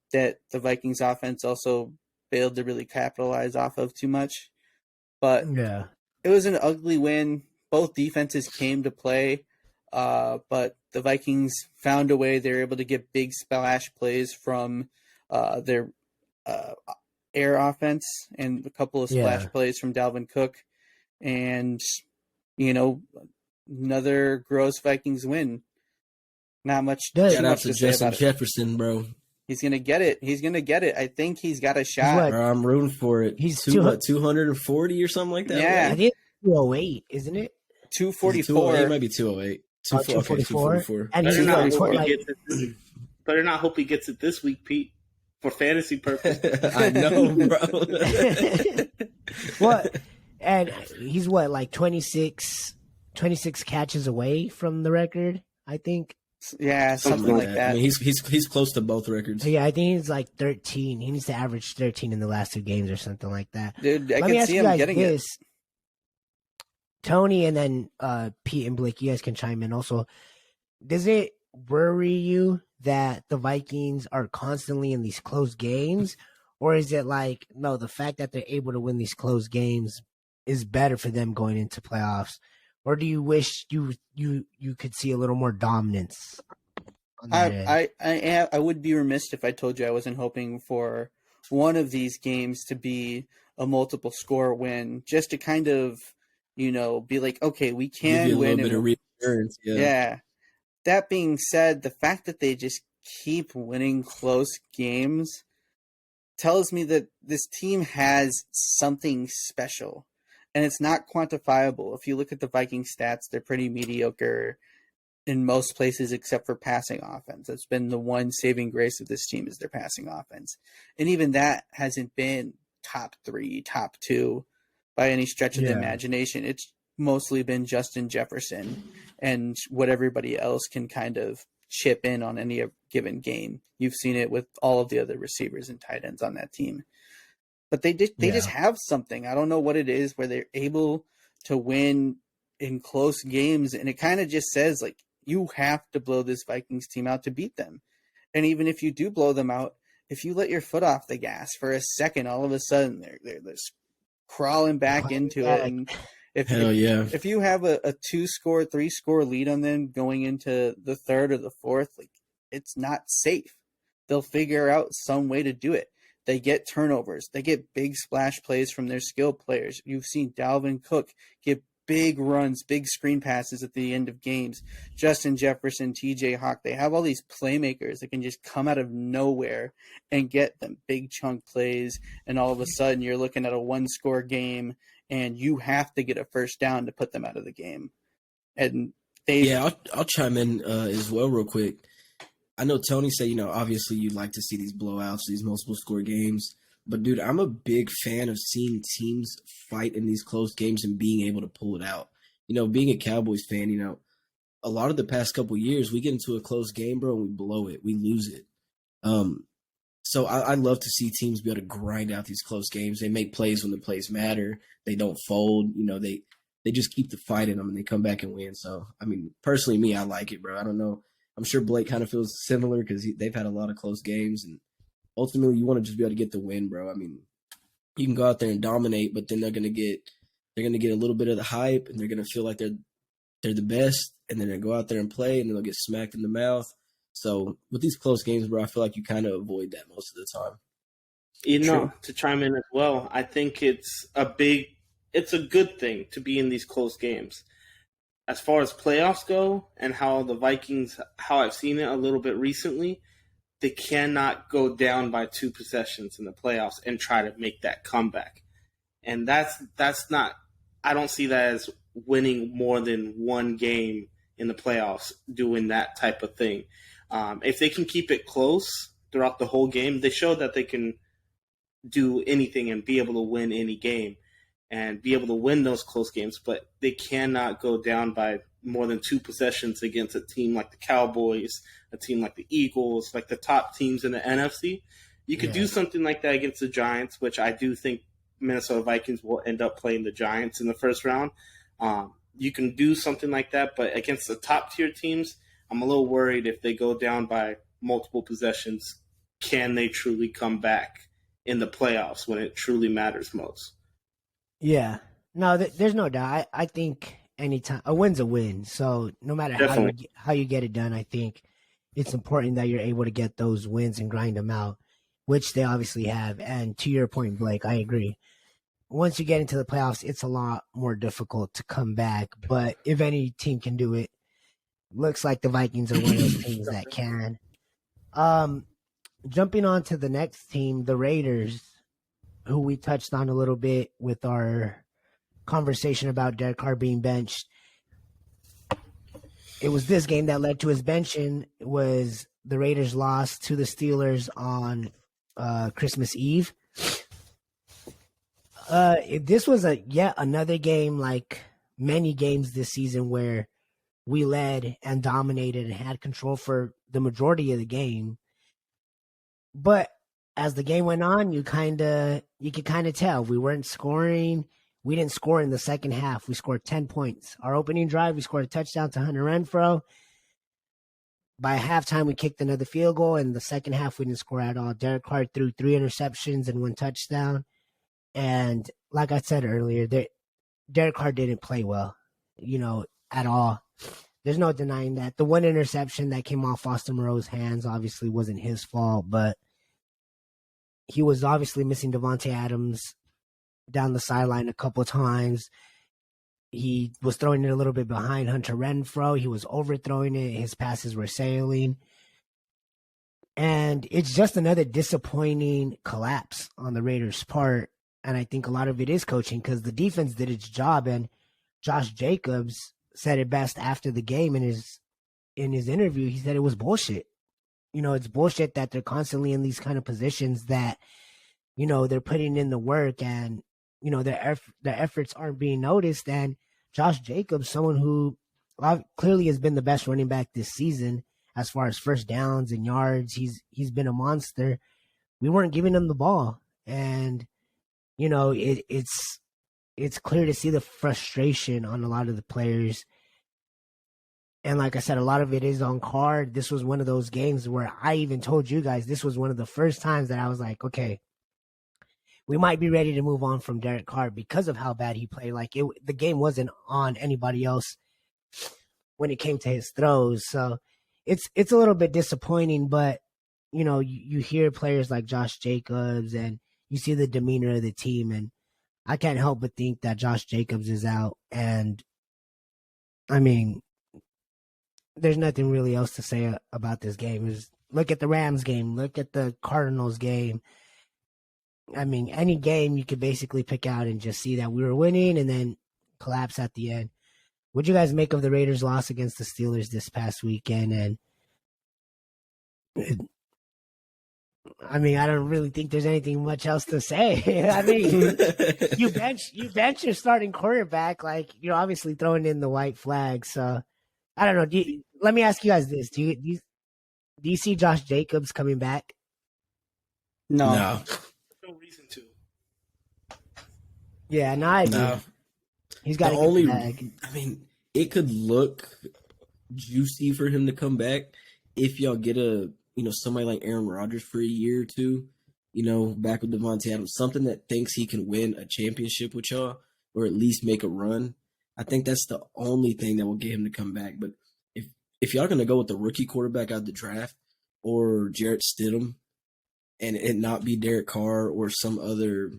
Speaker 4: the Vikings offense also failed to really capitalize off of too much. But it was an ugly win. Both defenses came to play, but the Vikings found a way. They were able to get big splash plays from their air offense and a couple of splash plays from Dalvin Cook. And, another gross Vikings win. Not much.
Speaker 3: Shout out to Justin Jefferson, bro.
Speaker 4: He's gonna get it. I think he's got a shot.
Speaker 3: Bro, I'm rooting for it.
Speaker 1: He's
Speaker 3: 240 or something like that.
Speaker 1: Yeah, I think 208, isn't it?
Speaker 4: 244.
Speaker 3: It might be 208. 244.
Speaker 1: And
Speaker 2: better not hope he gets it this week, Pete, for fantasy purposes.
Speaker 3: I know, bro.
Speaker 1: What? And he's like 26 catches away from the record, I think.
Speaker 4: Yeah, something like that.
Speaker 3: I mean, he's close to both records.
Speaker 1: Yeah, I think he's like 13. He needs to average 13 in the last 2 games or something like that.
Speaker 4: Dude, I
Speaker 1: Let me
Speaker 4: can
Speaker 1: ask
Speaker 4: see
Speaker 1: you
Speaker 4: him
Speaker 1: guys
Speaker 4: getting
Speaker 1: this.
Speaker 4: it.
Speaker 1: Tony and then Pete and Blake, you guys can chime in also. Does it worry you that the Vikings are constantly in these close games? Or is it like, no, the fact that they're able to win these close games is better for them going into playoffs? Or do you wish you could see a little more dominance on that end?
Speaker 4: I would be remiss if I told you I wasn't hoping for one of these games to be a multiple score win, just to kind of, be like, okay, we
Speaker 3: Give
Speaker 4: can
Speaker 3: you a
Speaker 4: win.
Speaker 3: little bit of reassurance.
Speaker 4: Yeah. That being said, the fact that they just keep winning close games tells me that this team has something special, and it's not quantifiable. If you look at the Viking stats, they're pretty mediocre in most places except for passing offense. That's been the one saving grace of this team, is their passing offense. And even that hasn't been top 3, top 2 by any stretch of the imagination. It's mostly been Justin Jefferson and what everybody else can kind of chip in on any given game. You've seen it with all of the other receivers and tight ends on that team. But they just have something. I don't know what it is where they're able to win in close games, and it kind of just says, like, you have to blow this Vikings team out to beat them. And even if you do blow them out, if you let your foot off the gas for a second, all of a sudden they're just crawling back into it. And if you have a 2-score, 3-score lead on them going into the third or the fourth, like, it's not safe. They'll figure out some way to do it. They get turnovers. They get big splash plays from their skill players. You've seen Dalvin Cook get big runs, big screen passes at the end of games. Justin Jefferson, TJ Hawk, they have all these playmakers that can just come out of nowhere and get them big chunk plays. And all of a sudden you're looking at a 1-score game and you have to get a first down to put them out of the game. And
Speaker 3: I'll chime in as well real quick. I know Tony said, obviously you'd like to see these blowouts, these multiple score games. But, dude, I'm a big fan of seeing teams fight in these close games and being able to pull it out. Being a Cowboys fan, a lot of the past couple years, we get into a close game, bro, and we blow it. We lose it. So I love to see teams be able to grind out these close games. They make plays when the plays matter. They don't fold. They just keep the fight in them, and they come back and win. So, I mean, personally, I like it, bro. I don't know. I'm sure Blake kind of feels similar because they've had a lot of close games, and ultimately you want to just be able to get the win, bro. I mean, you can go out there and dominate, but then they're gonna get a little bit of the hype, and they're gonna feel like they're the best, and then they go out there and play, and then they'll get smacked in the mouth. So with these close games, bro, I feel like you kind of avoid that most of the time.
Speaker 2: To chime in as well, I think it's a good thing to be in these close games. As far as playoffs go and how the Vikings, how I've seen it a little bit recently, they cannot go down by 2 possessions in the playoffs and try to make that comeback. And that's not, I don't see that as winning more than 1 game in the playoffs, doing that type of thing. If they can keep it close throughout the whole game, they show that they can do anything and be able to win any game and be able to win those close games, but they cannot go down by more than 2 possessions against a team like the Cowboys, a team like the Eagles, like the top teams in the NFC. You could do something like that against the Giants, which I do think Minnesota Vikings will end up playing the Giants in the first round. You can do something like that, but against the top tier teams, I'm a little worried if they go down by multiple possessions, can they truly come back in the playoffs when it truly matters most?
Speaker 1: Yeah. No, there's no doubt. I think anytime a win's a win. So no matter how you get it done, I think it's important that you're able to get those wins and grind them out, which they obviously have. And to your point, Blake, I agree. Once you get into the playoffs, it's a lot more difficult to come back. But if any team can do it, looks like the Vikings are one of those teams that can. Jumping on to the next team, the Raiders, who we touched on a little bit with our conversation about Derek Carr being benched. It was this game that led to his benching. It was the Raiders lost to the Steelers on Christmas Eve. This was yet another game, like many games this season, where we led and dominated and had control for the majority of the game. But as the game went on, you could kind of tell we weren't scoring. We didn't score in the second half. We scored 10 points. Our opening drive, we scored a touchdown to Hunter Renfro. By halftime, we kicked another field goal. In the second half, we didn't score at all. Derek Carr threw 3 interceptions and 1 touchdown. And like I said earlier, Derek Carr didn't play well, at all. There's no denying that. The 1 interception that came off Foster Moreau's hands obviously wasn't his fault, but he was obviously missing Devontae Adams down the sideline a couple of times. He was throwing it a little bit behind Hunter Renfro. He was overthrowing it. His passes were sailing. And it's just another disappointing collapse on the Raiders' part. And I think a lot of it is coaching because the defense did its job. And Josh Jacobs said it best after the game in his interview. He said it was bullshit. It's bullshit that they're constantly in these kind of positions that, they're putting in the work and, their efforts aren't being noticed. And Josh Jacobs, someone who clearly has been the best running back this season as far as first downs and yards, he's been a monster. We weren't giving him the ball. And, it's clear to see the frustration on a lot of the players. And like I said, a lot of it is on Carr. This was one of those games where I even told you guys this was one of the first times that I was like, okay, we might be ready to move on from Derek Carr because of how bad he played. Like the game wasn't on anybody else when it came to his throws. So it's a little bit disappointing, but you hear players like Josh Jacobs and you see the demeanor of the team, and I can't help but think that Josh Jacobs is out. And I mean, there's nothing really else to say about this game. Just look at the Rams game, look at the Cardinals game. I mean, any game you could basically pick out and just see that we were winning and then collapse at the end. What'd you guys make of the Raiders' loss against the Steelers this past weekend? And I mean, I don't really think there's anything much else to say. I mean, you bench your starting quarterback, like you're obviously throwing in the white flag. So I don't know. Let me ask you guys this: Do you see Josh Jacobs coming back?
Speaker 4: No.
Speaker 2: No reason to.
Speaker 1: Yeah, no, I do.
Speaker 3: No.
Speaker 1: He's got
Speaker 3: I mean, it could look juicy for him to come back if y'all get somebody like Aaron Rodgers for a year or two, back with Devontae Adams, something that thinks he can win a championship with y'all or at least make a run. I think that's the only thing that will get him to come back. But if y'all going to go with the rookie quarterback out of the draft or Jarrett Stidham and it not be Derek Carr or some other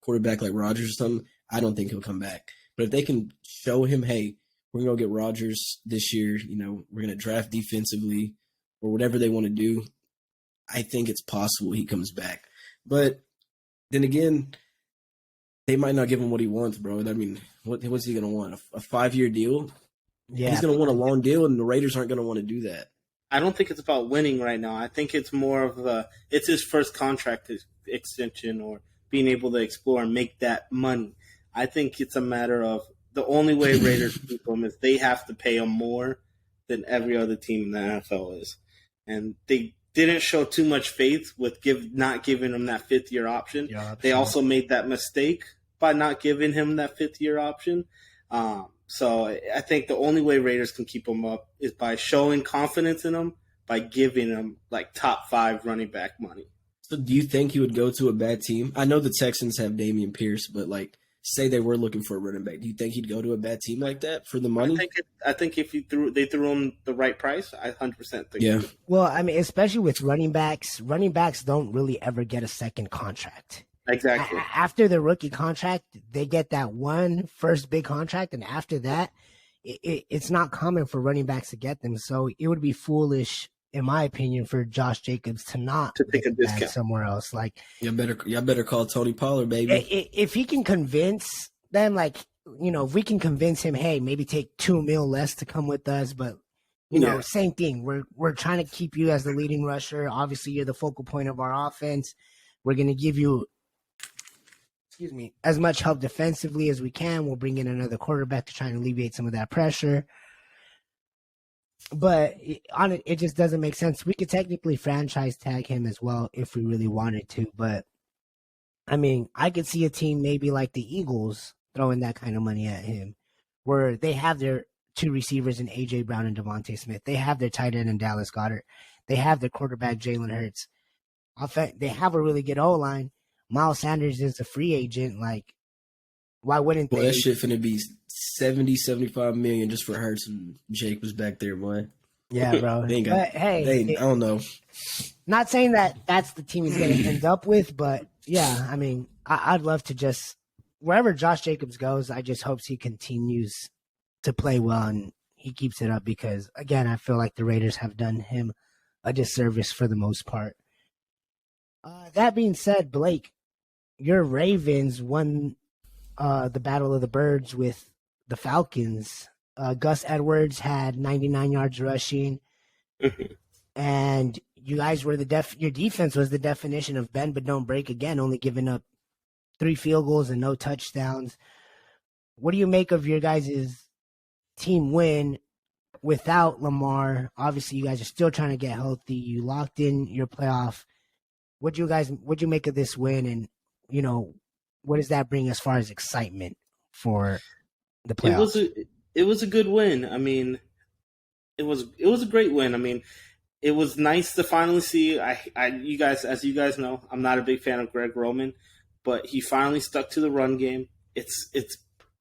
Speaker 3: quarterback like Rodgers or something, I don't think he'll come back. But if they can show him, hey, we're going to get Rodgers this year, we're going to draft defensively or whatever they want to do, I think it's possible he comes back. But then again, they might not give him what he wants, bro. I mean, what's he going to want? A 5-year deal?
Speaker 1: Yeah,
Speaker 3: he's going to want a long deal, and the Raiders aren't going to want to do that.
Speaker 2: I don't think it's about winning right now. I think it's more of it's his first contract extension or being able to explore and make that money. I think it's a matter of the only way Raiders keep him is they have to pay him more than every other team in the NFL is. And they didn't show too much faith with not giving him that 5th-year option. Yeah, they also made that mistake by not giving him that 5th-year option. So I think the only way Raiders can keep him up is by showing confidence in him, by giving him like top 5 running back money.
Speaker 3: So do you think he would go to a bad team? I know the Texans have Dameon Pierce, but like say they were looking for a running back, do you think he'd go to a bad team like that for the money?
Speaker 2: I think if they threw him the right price, I 100% think.
Speaker 3: Yeah.
Speaker 1: Well, I mean, especially with running backs don't really ever get a second contract.
Speaker 2: Exactly.
Speaker 1: After the rookie contract, they get that one first big contract, and after that, it's not common for running backs to get them. So it would be foolish, in my opinion, for Josh Jacobs to not
Speaker 2: take a discount
Speaker 1: somewhere else. Like,
Speaker 3: y'all better call Tony Pollard, baby.
Speaker 1: If he can convince them, like, if we can convince him, hey, maybe take $2 million less to come with us, but same thing. We're trying to keep you as the leading rusher. Obviously, you're the focal point of our offense. We're going to give you, as much help defensively as we can. We'll bring in another quarterback to try and alleviate some of that pressure. but on it just doesn't make sense. We could technically franchise tag him as well if we really wanted to, but I mean, I could see a team maybe like the Eagles throwing that kind of money at him, where they have their two receivers in AJ Brown and Devontae Smith. They have their tight end in Dallas Goddard. They have their quarterback Jalen Hurts. They have a really good O line. Miles Sanders is a free agent. Like, why wouldn't
Speaker 3: Well,
Speaker 1: they?
Speaker 3: that shit finna be 70, 75 million just for Hurts and Jake was back there, boy.
Speaker 1: Yeah, bro.
Speaker 3: They ain't got,
Speaker 1: But hey,
Speaker 3: I don't know.
Speaker 1: not saying that that's the team he's going to end up with, but yeah, I mean, I'd love to just wherever Josh Jacobs goes, I just hope he continues to play well and he keeps it up because again, I feel like the Raiders have done him a disservice for the most part. That being said, Blake, your Ravens won the Battle of the Birds with the Falcons. Gus Edwards had 99 yards rushing, and you guys were your defense was the definition of bend but don't break again, only giving up 3 field goals and no touchdowns. What do you make of your guys' team win without Lamar? Obviously, you guys are still trying to get healthy. You locked in your playoff. What'd you make of this win, and what does that bring as far as excitement for the playoffs?
Speaker 2: It was a good win. I mean, it was a great win. I mean, it was nice to finally see. You guys know, I'm not a big fan of Greg Roman, but he finally stuck to the run game. It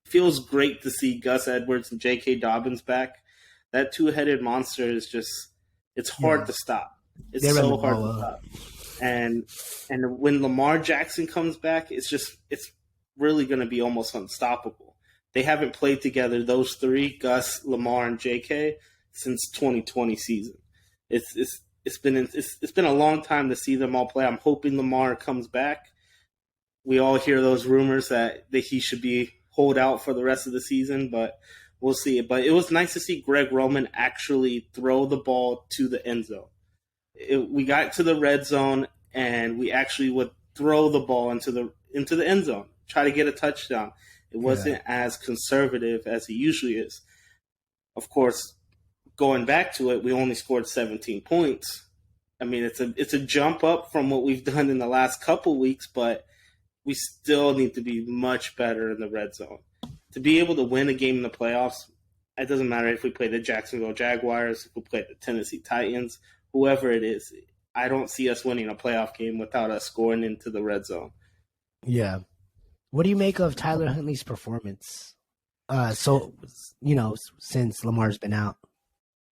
Speaker 2: feels great to see Gus Edwards and J.K. Dobbins back. That two-headed monster is just it's hard to stop. It's so hard to stop. And when Lamar Jackson comes back, it's really going to be almost unstoppable. They haven't played together, those three, Gus, Lamar, and J.K., since 2020 season. It's been a long time to see them all play. I'm hoping Lamar comes back. We all hear those rumors that he should be hold out for the rest of the season, but we'll see. But it was nice to see Greg Roman actually throw the ball to the end zone. We got to the red zone, and we actually would throw the ball into the end zone, try to get a touchdown. It wasn't as conservative as he usually is. Of course, going back to it, we only scored 17 points. I mean, it's a jump up from what we've done in the last couple weeks, but we still need to be much better in the red zone. To be able to win a game in the playoffs, it doesn't matter if we play the Jacksonville Jaguars, if we play the Tennessee Titans, whoever it is. I don't see us winning a playoff game without us scoring into the red zone.
Speaker 1: Yeah. What do you make of Tyler Huntley's performance? Since Lamar's been out.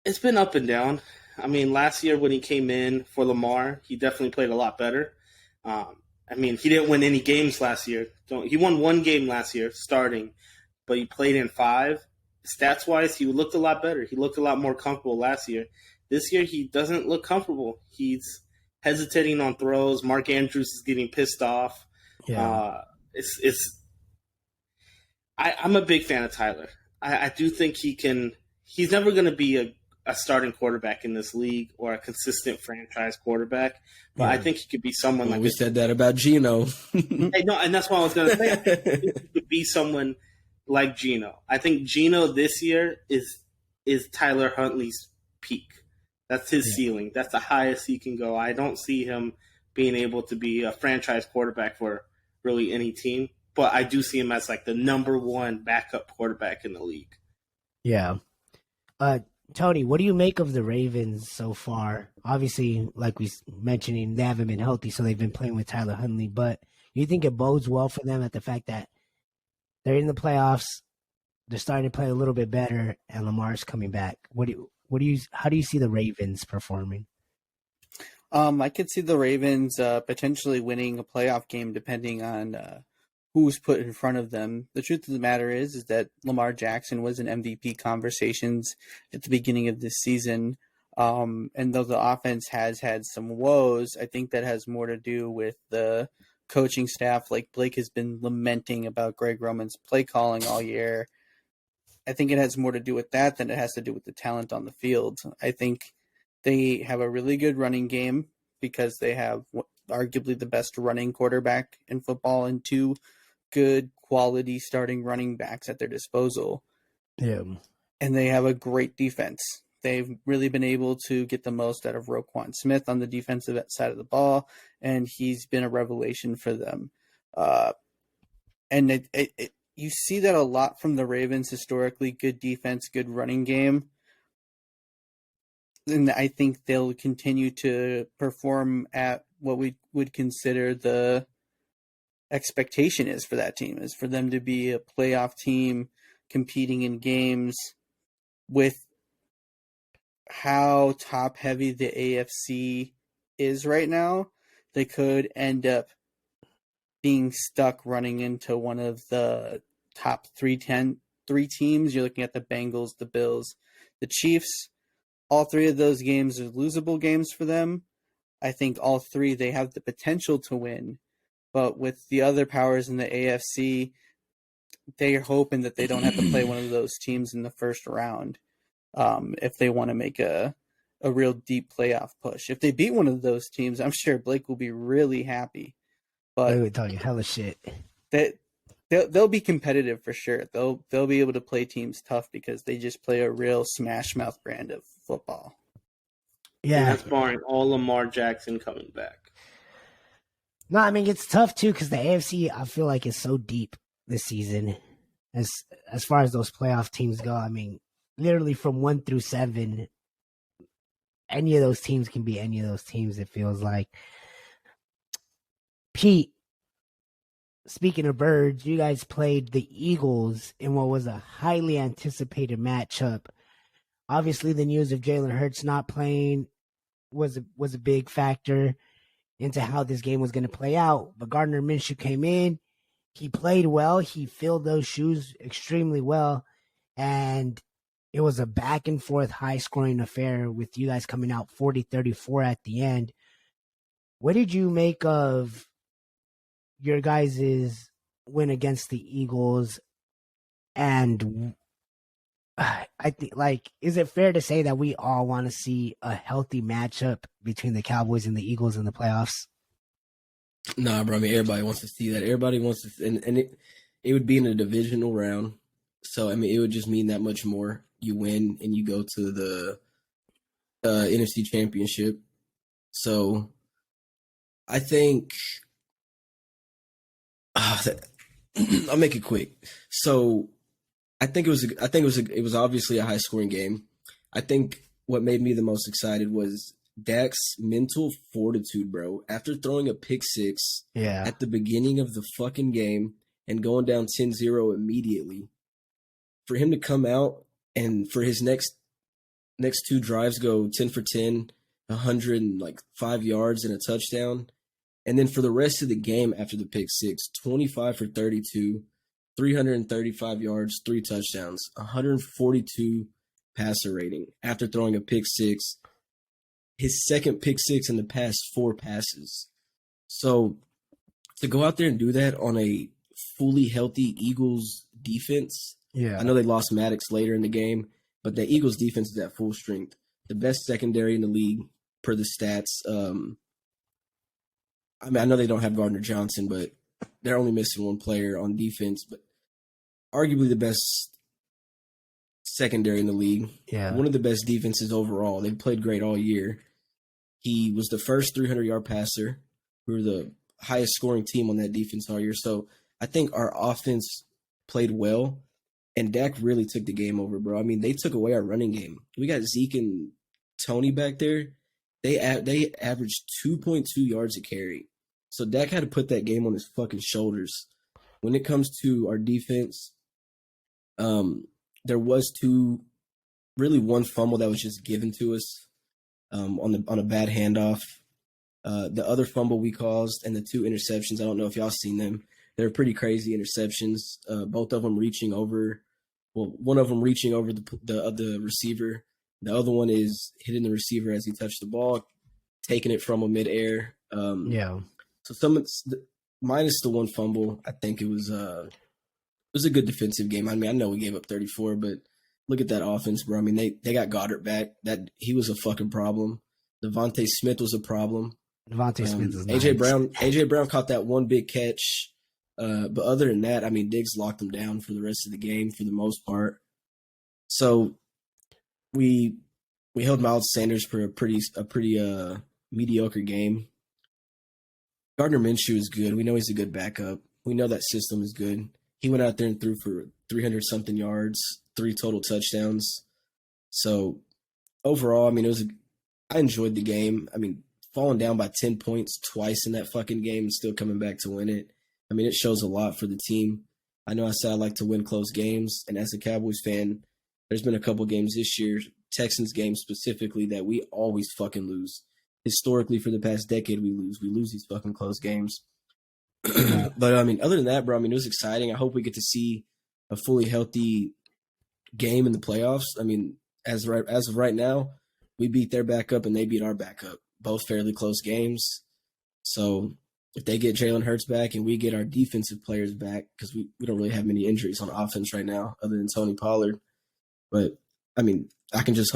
Speaker 2: It's been up and down. I mean, last year when he came in for Lamar, he definitely played a lot better. I mean, he didn't win any games last year. He won one game last year starting, but he played in 5. Stats-wise, he looked a lot better. He looked a lot more comfortable last year. This year, he doesn't look comfortable. He's hesitating on throws. Mark Andrews is getting pissed off.
Speaker 1: Yeah.
Speaker 2: I'm a big fan of Tyler. I do think he's never going to be a starting quarterback in this league or a consistent franchise quarterback, but I think he could be someone like
Speaker 3: we said that about Geno.
Speaker 2: No, and that's what I was going to say. I think he could be someone like Geno. I think Geno this year is Tyler Huntley's peak. That's his ceiling. That's the highest he can go. I don't see him being able to be a franchise quarterback for really any team, but I do see him as like the number 1 backup quarterback in the league.
Speaker 1: Yeah. Tony, what do you make of the Ravens so far? Obviously, like we mentioning, they haven't been healthy, so they've been playing with Tyler Huntley. But you think it bodes well for them at the fact that they're in the playoffs, they're starting to play a little bit better, and Lamar's coming back? How do you see the Ravens performing?
Speaker 4: I could see the Ravens potentially winning a playoff game depending on who's put in front of them. The truth of the matter is that Lamar Jackson was in MVP conversations at the beginning of this season. And though the offense has had some woes, I think that has more to do with the coaching staff. Like Blake has been lamenting about Greg Roman's play calling all year. I think it has more to do with that than it has to do with the talent on the field. I think they have a really good running game because they have arguably the best running quarterback in football and 2 good quality starting running backs at their disposal.
Speaker 1: Yeah.
Speaker 4: And they have a great defense. they've really been able to get the most out of Roquan Smith on the defensive side of the ball, and he's been a revelation for them. And you see that a lot from the Ravens historically: good defense, good running game. And I think they'll continue to perform at what we would consider the expectation is for that team, is for them to be a playoff team competing in games. With how top heavy the AFC is right now, they could end up being stuck running into one of the top three teams. You're looking at the Bengals, the Bills, the Chiefs. All three of those games are losable games for them. I think all three they have the potential to win, but with the other powers in the AFC, they're hoping that they don't have to play one of those teams in the first round if they want to make a real deep playoff push. If they beat one of those teams, I'm sure Blake will be really happy. But
Speaker 1: They were talking hella shit.
Speaker 4: They'll be competitive for sure. They'll be able to play teams tough because they just play a real smash mouth brand of football.
Speaker 2: And
Speaker 1: Yeah.
Speaker 2: that's barring all Lamar Jackson coming back.
Speaker 1: No, I mean, it's tough too because the AFC, I feel like, is so deep this season. As far as those playoff teams go, I mean, literally from 1 through 7, any of those teams can be any of those teams, it feels like. Pete, speaking of birds, you guys played the Eagles in what was a highly anticipated matchup. Obviously, the news of Jalen Hurts not playing was a big factor into how this game was going to play out. But Gardner Minshew came in. He played well. He filled those shoes extremely well. And it was a back and forth high scoring affair with you guys coming out 40-34 at the end. What did you make of your guys' win against the Eagles? And I think, like, is it fair to say that we all want to see a healthy matchup between the Cowboys and the Eagles in the playoffs?
Speaker 3: Nah, bro. I mean, everybody wants to see that. Everybody wants to, and it would be in a divisional round. So, I mean, it would just mean that much more. You win and you go to the NFC Championship. So, I think I'll make it quick. So, it was obviously a high scoring game. I think what made me the most excited was Dak's mental fortitude, bro. After throwing a pick six at the beginning of the fucking game and going down 10-0 immediately, for him to come out and for his next two drives go 10 for 10, 105 yards and a touchdown, and then for the rest of the game after the pick six, 25 for 32, 335 yards, 3 touchdowns, 142 passer rating after throwing a pick six. His second pick six in the past 4 passes. So to go out there and do that on a fully healthy Eagles defense, I know they lost Maddox later in the game, but the Eagles defense is at full strength. The best secondary in the league per the stats. I mean, I know they don't have Gardner Johnson, but they're only missing one player on defense, but arguably the best secondary in the league.
Speaker 1: Yeah.
Speaker 3: One of the best defenses overall. They've played great all year. He was the first 300-yard passer. We were the highest scoring team on that defense all year. So I think our offense played well, and Dak really took the game over, bro. I mean, they took away our running game. We got Zeke and Tony back there. They averaged 2.2 yards a carry. So Dak had to put that game on his fucking shoulders. When it comes to our defense, there was one fumble that was just given to us on a bad handoff. The other fumble we caused and the 2 interceptions, I don't know if y'all seen them. They're pretty crazy interceptions. Both of them reaching over. Well, one of them reaching over the receiver. The other one is hitting the receiver as he touched the ball, taking it from him midair. So minus the one fumble, I think it was a good defensive game. I mean, I know we gave up 34, but look at that offense, bro. I mean, they got Goddard back. That he was a fucking problem. Devontae Smith was a problem.
Speaker 1: Devontae Smith is
Speaker 3: AJ Brown caught that one big catch. But other than that, I mean, Diggs locked them down for the rest of the game for the most part. So we We held Miles Sanders for a pretty mediocre game. Gardner Minshew is good. We know he's a good backup. We know that system is good. He went out there and threw for 300 something yards, 3 total touchdowns. So overall, I mean, I enjoyed the game. I mean, falling down by 10 points twice in that fucking game and still coming back to win it. I mean, it shows a lot for the team. I know I said I like to win close games, and as a Cowboys fan, there's been a couple games this year, Texans games specifically, that we always fucking lose. Historically, for the past decade, we lose. We lose these fucking close games. But, I mean, other than that, bro, I mean, it was exciting. I hope we get to see a fully healthy game in the playoffs. I mean, as of right now, we beat their backup and they beat our backup. Both fairly close games. So if they get Jalen Hurts back and we get our defensive players back, because we don't really have many injuries on offense right now other than Tony Pollard. But, I mean, I just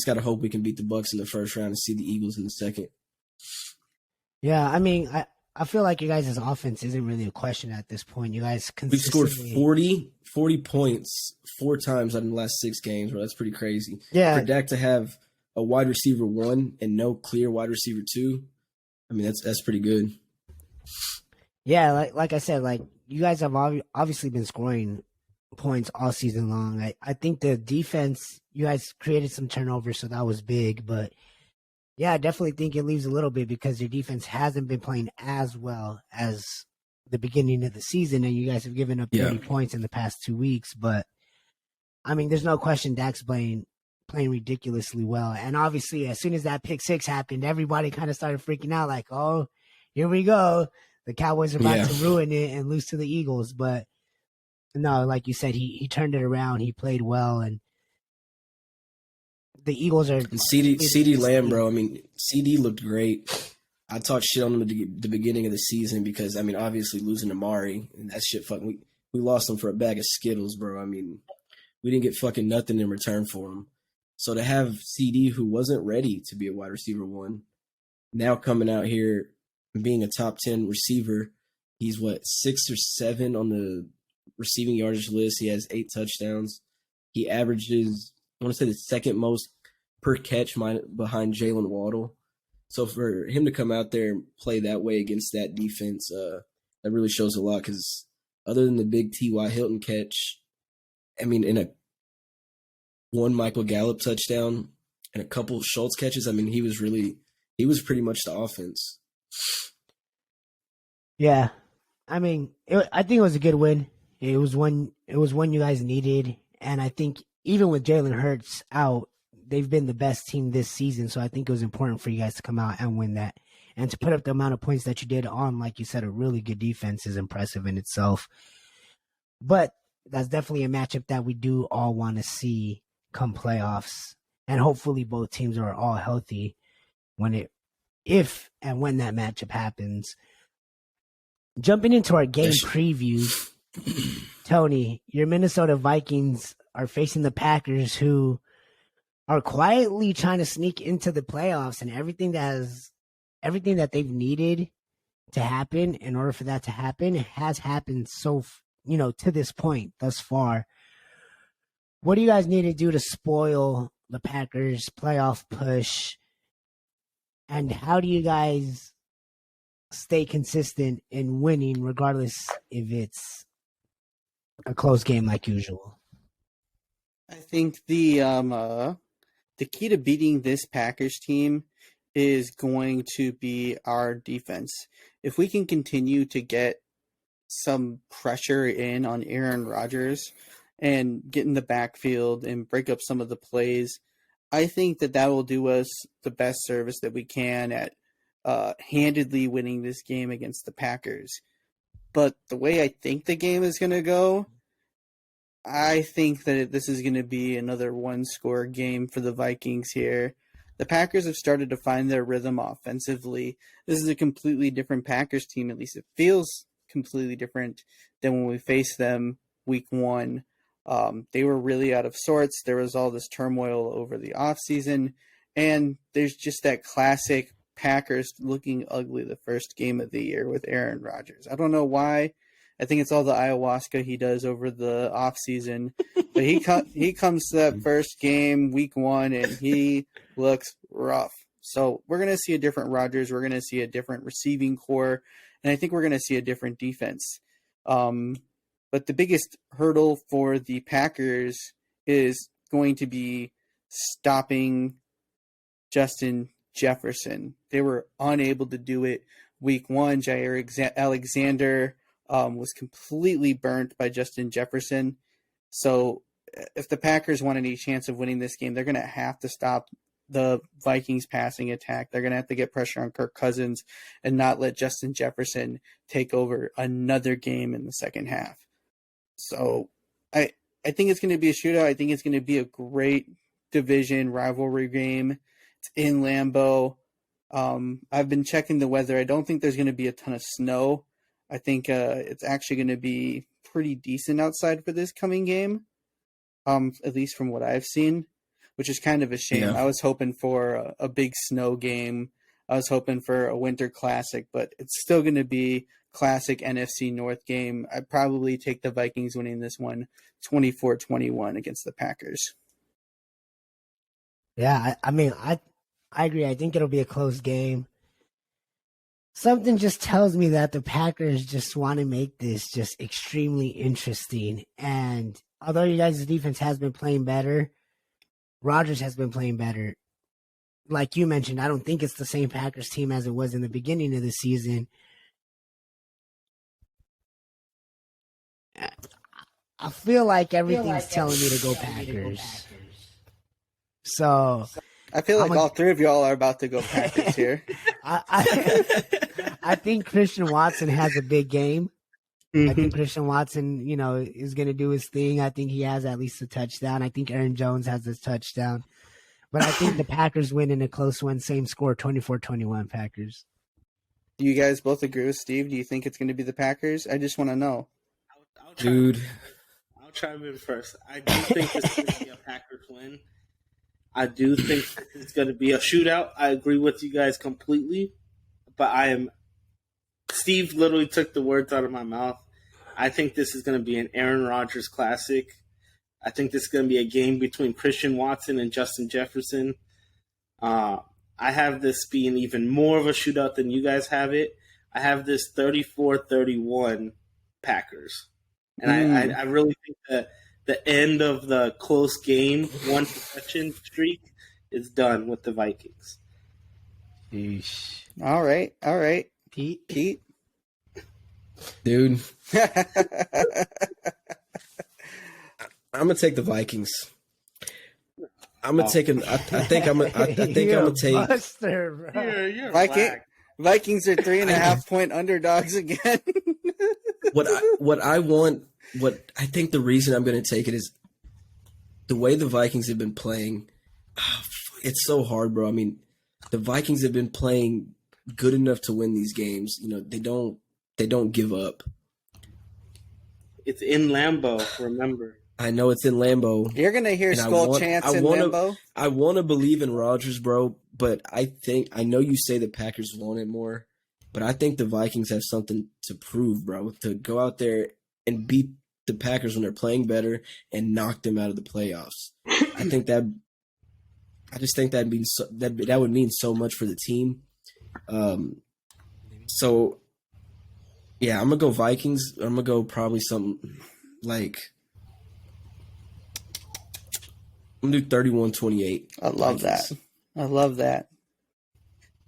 Speaker 3: got to hope we can beat the Bucs in the first round and see the Eagles in the second.
Speaker 1: Yeah, I mean, I feel like you guys' offense isn't really a question at this point. You guys
Speaker 3: We've scored
Speaker 1: consistently
Speaker 3: 40 points 4 times out in the last 6 games, bro. That's pretty crazy.
Speaker 1: Yeah.
Speaker 3: For Dak to have a wide receiver 1 and no clear wide receiver 2, I mean, that's pretty good.
Speaker 1: Yeah, like I said, like you guys have obviously been scoring points all season long. I think the defense, you guys created some turnovers, so that was big. But yeah, I definitely think it leaves a little bit because your defense hasn't been playing as well as the beginning of the season, and you guys have given up 30 points in the past 2 weeks. But I mean, there's no question Dak's playing ridiculously well. And obviously, as soon as that pick 6 happened, everybody kind of started freaking out, like, oh, here we go. The Cowboys are about to ruin it and lose to the Eagles. But no, like you said, he turned it around. He played well, and the Eagles are.
Speaker 3: And CeeDee Lamb, bro. I mean, CD looked great. I talked shit on him at the beginning of the season because, I mean, obviously losing Amari and that shit fucking. We lost him for a bag of Skittles, bro. I mean, we didn't get fucking nothing in return for him. So to have CD, who wasn't ready to be a wide receiver 1, now coming out here and being a top 10 receiver, he's 6 or 7 on the receiving yardage list. He has 8 touchdowns. He averages, I want to say, the second most per catch behind Jalen Waddle. So for him to come out there and play that way against that defense, that really shows a lot because other than the big T.Y. Hilton catch, I mean, in one Michael Gallup touchdown and a couple Schultz catches, I mean, he was pretty much the offense.
Speaker 1: Yeah. I mean, I think it was a good win. It was one you guys needed. And I think even with Jalen Hurts out, they've been the best team this season. So I think it was important for you guys to come out and win that. And to put up the amount of points that you did on, like you said, a really good defense is impressive in itself. But that's definitely a matchup that we do all want to see come playoffs. And hopefully both teams are all healthy if and when that matchup happens. Jumping into our game previews, Tony, your Minnesota Vikings are facing the Packers, who are quietly trying to sneak into the playoffs, and everything that they've needed to happen in order for that to happen has happened to this point thus far. What do you guys need to do to spoil the Packers' playoff push? And how do you guys stay consistent in winning regardless if it's a close game like usual?
Speaker 4: I think the key to beating this Packers team is going to be our defense. If we can continue to get some pressure in on Aaron Rodgers and get in the backfield and break up some of the plays, I think that will do us the best service that we can at handedly winning this game against the Packers. But the way I think the game is going to go, I think that this is going to be another 1-score game for the Vikings here. The Packers have started to find their rhythm offensively. This is a completely different Packers team. At least it feels completely different than when we faced them week 1. They were really out of sorts. There was all this turmoil over the offseason. And there's just that classic Packers looking ugly the first game of the year with Aaron Rodgers. I don't know why. I think it's all the ayahuasca he does over the off season. But he comes to that first game, week 1, and he looks rough. So we're going to see a different Rodgers. We're going to see a different receiving core, and I think we're going to see a different defense. But the biggest hurdle for the Packers is going to be stopping Justin Jefferson. They were unable to do it week 1. Jair Alexander was completely burnt by Justin Jefferson. So if the Packers want any chance of winning this game, they're going to have to stop the Vikings passing attack. They're going to have to get pressure on Kirk Cousins and not let Justin Jefferson take over another game in the second half. So I think it's going to be a shootout. I think it's going to be a great division rivalry game. It's in Lambeau. I've been checking the weather. I don't think there's going to be a ton of snow. I think it's actually going to be pretty decent outside for this coming game, at least from what I've seen, which is kind of a shame.
Speaker 3: Yeah.
Speaker 4: I was hoping for a big snow game. I was hoping for a winter classic, but it's still going to be classic NFC North game. I'd probably take the Vikings winning this one 24-21 against the Packers.
Speaker 1: Yeah, I mean, I agree. I think it'll be a close game. Something just tells me that the Packers just want to make this just extremely interesting. And although you guys' defense has been playing better, Rodgers has been playing better. Like you mentioned, I don't think it's the same Packers team as it was in the beginning of the season. I feel like everything's telling me to go Packers. So
Speaker 4: I feel like all three of y'all are about to go Packers here.
Speaker 1: I think Christian Watson has a big game.
Speaker 4: Mm-hmm.
Speaker 1: I think Christian Watson, is going to do his thing. I think he has at least a touchdown. I think Aaron Jones has a touchdown. But I think the Packers win in a close one, same score, 24-21 Packers.
Speaker 4: Do you guys both agree with Steve? Do you think it's going to be the Packers? I just want to know.
Speaker 2: I'll chime in first. I do think this is going to be a Packers win. I do think it's going to be a shootout. I agree with you guys completely. But Steve literally took the words out of my mouth. I think this is going to be an Aaron Rodgers classic. I think this is going to be a game between Christian Watson and Justin Jefferson. I have this being even more of a shootout than you guys have it. I have this 34-31 Packers. And I really think that the end of the close game, one possession streak, is done with the Vikings.
Speaker 1: Sheesh.
Speaker 4: All right.
Speaker 1: Pete?
Speaker 3: Dude, I'm gonna take the Vikings. I'm gonna take I think I'm gonna take.
Speaker 1: Buster, bro.
Speaker 2: You're black.
Speaker 4: Vikings are 3.5-point underdogs again.
Speaker 3: What I think the reason I'm gonna take it is the way the Vikings have been playing. It's so hard, bro. I mean, the Vikings have been playing good enough to win these games. They don't give up.
Speaker 2: It's in Lambeau, remember.
Speaker 3: I know it's in Lambeau.
Speaker 4: You're going to hear skull chants in Lambeau.
Speaker 3: I want to believe in Rodgers, bro, but I know you say the Packers want it more, but I think the Vikings have something to prove, bro, to go out there and beat the Packers when they're playing better and knock them out of the playoffs. I just think that would mean so much for the team. So yeah, I'm gonna go Vikings. I'm gonna go probably something like I'm gonna do 31-28.
Speaker 4: I love that. I love that.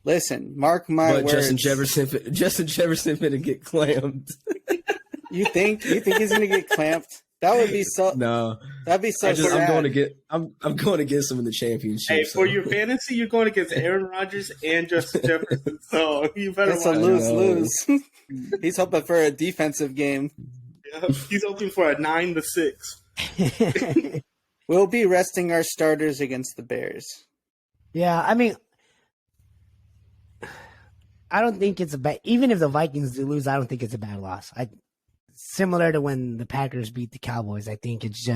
Speaker 4: Listen, mark my words.
Speaker 3: Justin Jefferson finna get clammed.
Speaker 4: You think he's gonna get clamped? That would be so.
Speaker 3: No,
Speaker 4: that'd be so. Sad.
Speaker 3: I'm going against him in the championship.
Speaker 2: Hey, for your fantasy, you're going against Aaron Rodgers and Justin Jefferson. So you better.
Speaker 4: It's a lose. He's hoping for a defensive game.
Speaker 2: Yeah, he's hoping for a 9-6.
Speaker 4: We'll be resting our starters against the Bears.
Speaker 1: Yeah, I mean, I don't think it's a bad. Even if the Vikings do lose, I don't think it's a bad loss. Similar to when the Packers beat the Cowboys, I think it's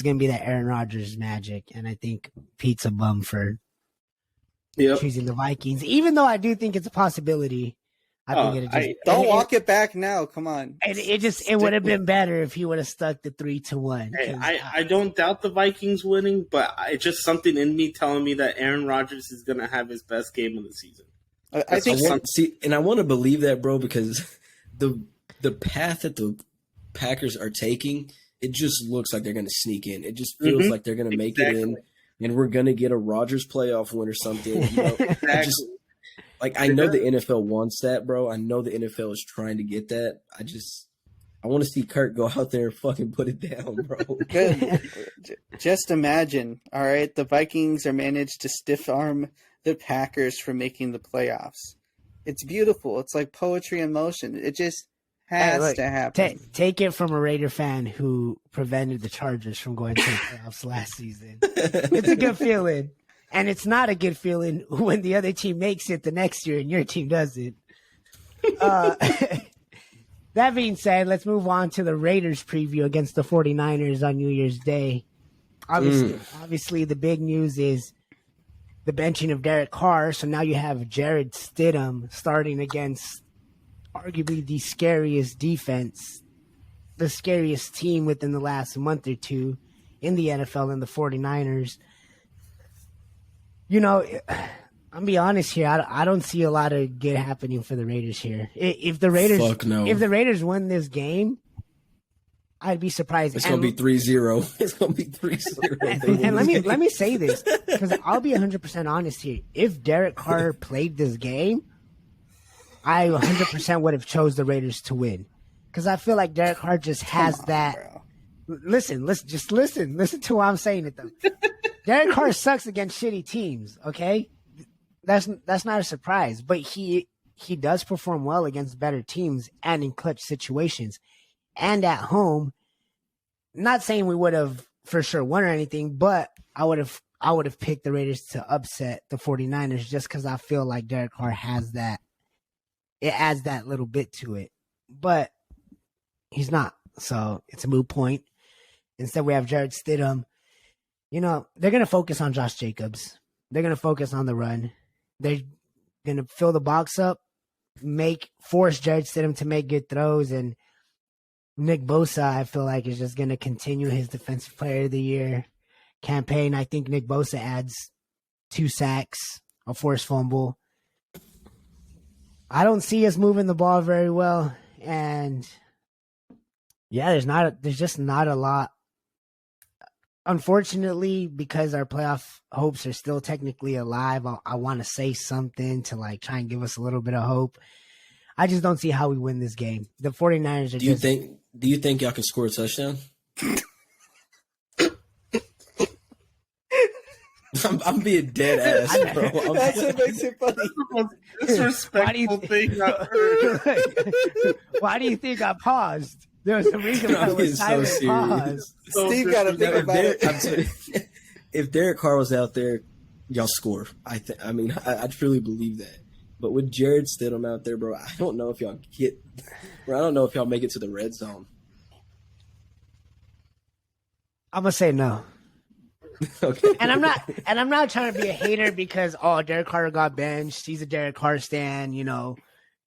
Speaker 1: going to be that Aaron Rodgers magic, and I think Pete's a bum for choosing the Vikings. Even though I do think it's a possibility, I think it just
Speaker 4: Don't walk it back now. Come on.
Speaker 1: it would have been better if he would have stuck the 3-1.
Speaker 2: I don't doubt the Vikings winning, but it's just something in me telling me that Aaron Rodgers is going to have his best game of the season.
Speaker 4: I think
Speaker 3: I want to believe that, bro, because the path that the Packers are taking, it just looks like they're going to sneak in. It just feels like they're going to make it in, and we're going to get a Rodgers playoff win or something.
Speaker 2: Exactly.
Speaker 3: I know the NFL wants that, bro. I know the NFL is trying to get that. I want to see Kirk go out there and fucking put it down, bro.
Speaker 4: Just imagine, all right, the Vikings are managed to stiff arm the Packers from making the playoffs. It's beautiful. It's like poetry in motion. It just has to happen.
Speaker 1: Take it from a Raider fan who prevented the Chargers from going to the playoffs last season. It's a good feeling. And it's not a good feeling when the other team makes it the next year and your team doesn't. That being said, let's move on to the Raiders preview against the 49ers on New Year's Day. Obviously, the big news is the benching of Derek Carr. So now you have Jared Stidham starting against arguably the scariest defense, the scariest team within the last month or two in the NFL, in the 49ers. You know, I'm be honest here. I don't see a lot of good happening for the Raiders here. If the Raiders win this game, I'd be surprised.
Speaker 3: It's gonna be 3-0. It's gonna be 3-0.
Speaker 1: And let me say this, because I'll be 100% honest here. If Derek Carr played this game, I 100% would have chose the Raiders to win, because I feel like Derek Carr just has that.
Speaker 4: Bro.
Speaker 1: Listen to why I'm saying it though. Derek Carr sucks against shitty teams, okay? That's not a surprise, but he does perform well against better teams and in clutch situations and at home. Not saying we would have for sure won or anything, but I would have picked the Raiders to upset the 49ers just because I feel like Derek Carr has that. It adds that little bit to it, but he's not. So it's a moot point. Instead, we have Jared Stidham. You know, they're going to focus on Josh Jacobs. They're going to focus on the run. They're going to fill the box up, force Jared Stidham to make good throws. And Nick Bosa, I feel like, is just going to continue his Defensive Player of the Year campaign. I think Nick Bosa adds 2 sacks, a forced fumble. I don't see us moving the ball very well. And yeah, there's just not a lot. Unfortunately, because our playoff hopes are still technically alive, I want to say something to try and give us a little bit of hope. I just don't see how we win this game. The 49ers are
Speaker 3: Do you think y'all can score a touchdown? I'm being dead ass, bro.
Speaker 4: That's what makes it funny.
Speaker 2: Disrespectful thing I've heard.
Speaker 1: Why do you think I paused? There was a reason why I was silent pause.
Speaker 4: Steve got to think about it.
Speaker 3: If Derek Carr was out there, y'all score. I truly believe that. But with Jared Stidham out there, bro, I don't know if y'all make it to the red zone.
Speaker 1: I'm gonna say no.
Speaker 3: Okay.
Speaker 1: And I'm not trying to be a hater because Derek Carr got benched. He's a Derek Carr stan, you know.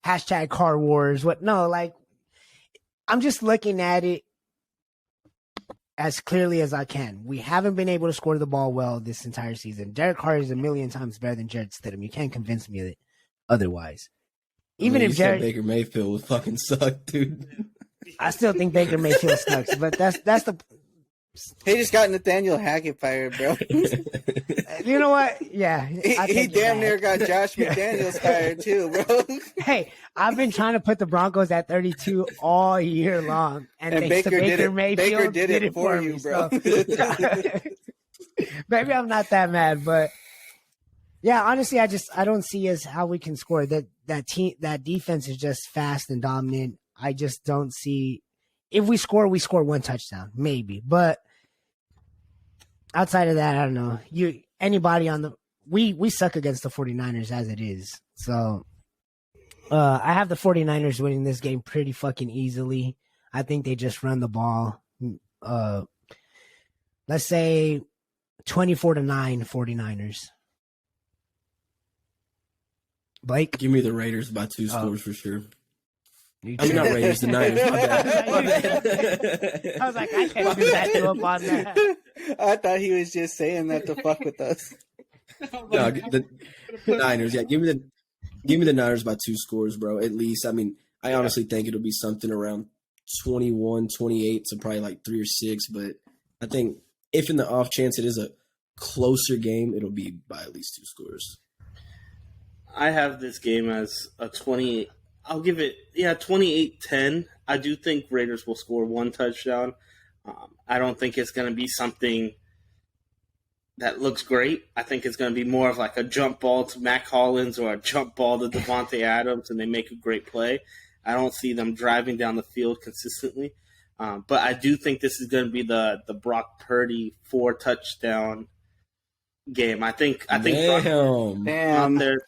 Speaker 1: # Carr Wars. I'm just looking at it as clearly as I can. We haven't been able to score the ball well this entire season. Derek Carr is a million times better than Jared Stidham. You can't convince me of it otherwise. Even if Jared
Speaker 3: Baker Mayfield would fucking suck, dude.
Speaker 1: I still think Baker Mayfield sucks, but that's the.
Speaker 4: He just got Nathaniel Hackett fired, bro.
Speaker 1: You know what? Yeah,
Speaker 4: he damn near got Josh McDaniels fired too, bro.
Speaker 1: Hey, I've been trying to put the Broncos at 32 all year long, and thanks to Baker Mayfield
Speaker 4: did it for you,
Speaker 1: me,
Speaker 4: bro.
Speaker 1: So. Maybe I'm not that mad, but yeah, honestly, I don't see as how we can score. That defense is just fast and dominant. I just don't see. If we score 1 touchdown, maybe, but outside of that, I don't know. We suck against the 49ers as it is. So I have the 49ers winning this game pretty fucking easily. I think they just run the ball. Let's say 24-9 49ers. Blake?
Speaker 3: Give me the Raiders by 2
Speaker 1: Oh.
Speaker 3: scores for sure.
Speaker 1: You
Speaker 3: I mean,
Speaker 1: too.
Speaker 3: not Raiders, the Niners. My bad. My bad.
Speaker 1: I was like, I can't do that to him on that.
Speaker 4: I thought he was just saying that to fuck with us.
Speaker 3: No, the Niners. Yeah, give me the Niners by 2 scores, bro. At least. I mean, I honestly think it'll be something around 21-28 to probably like 3 or 6. But I think if in the off chance it is a closer game, it'll be by at least 2 scores.
Speaker 2: I have this game as a 20. I'll give it 28-10. I do think Raiders will score 1 touchdown. I don't think it's going to be something that looks great. I think it's going to be more of like a jump ball to Mac Hollins or a jump ball to Devontae Adams, and they make a great play. I don't see them driving down the field consistently. But I do think this is going to be the Brock Purdy 4 touchdown game. I think Brock
Speaker 3: Damn.
Speaker 4: Damn.
Speaker 2: out there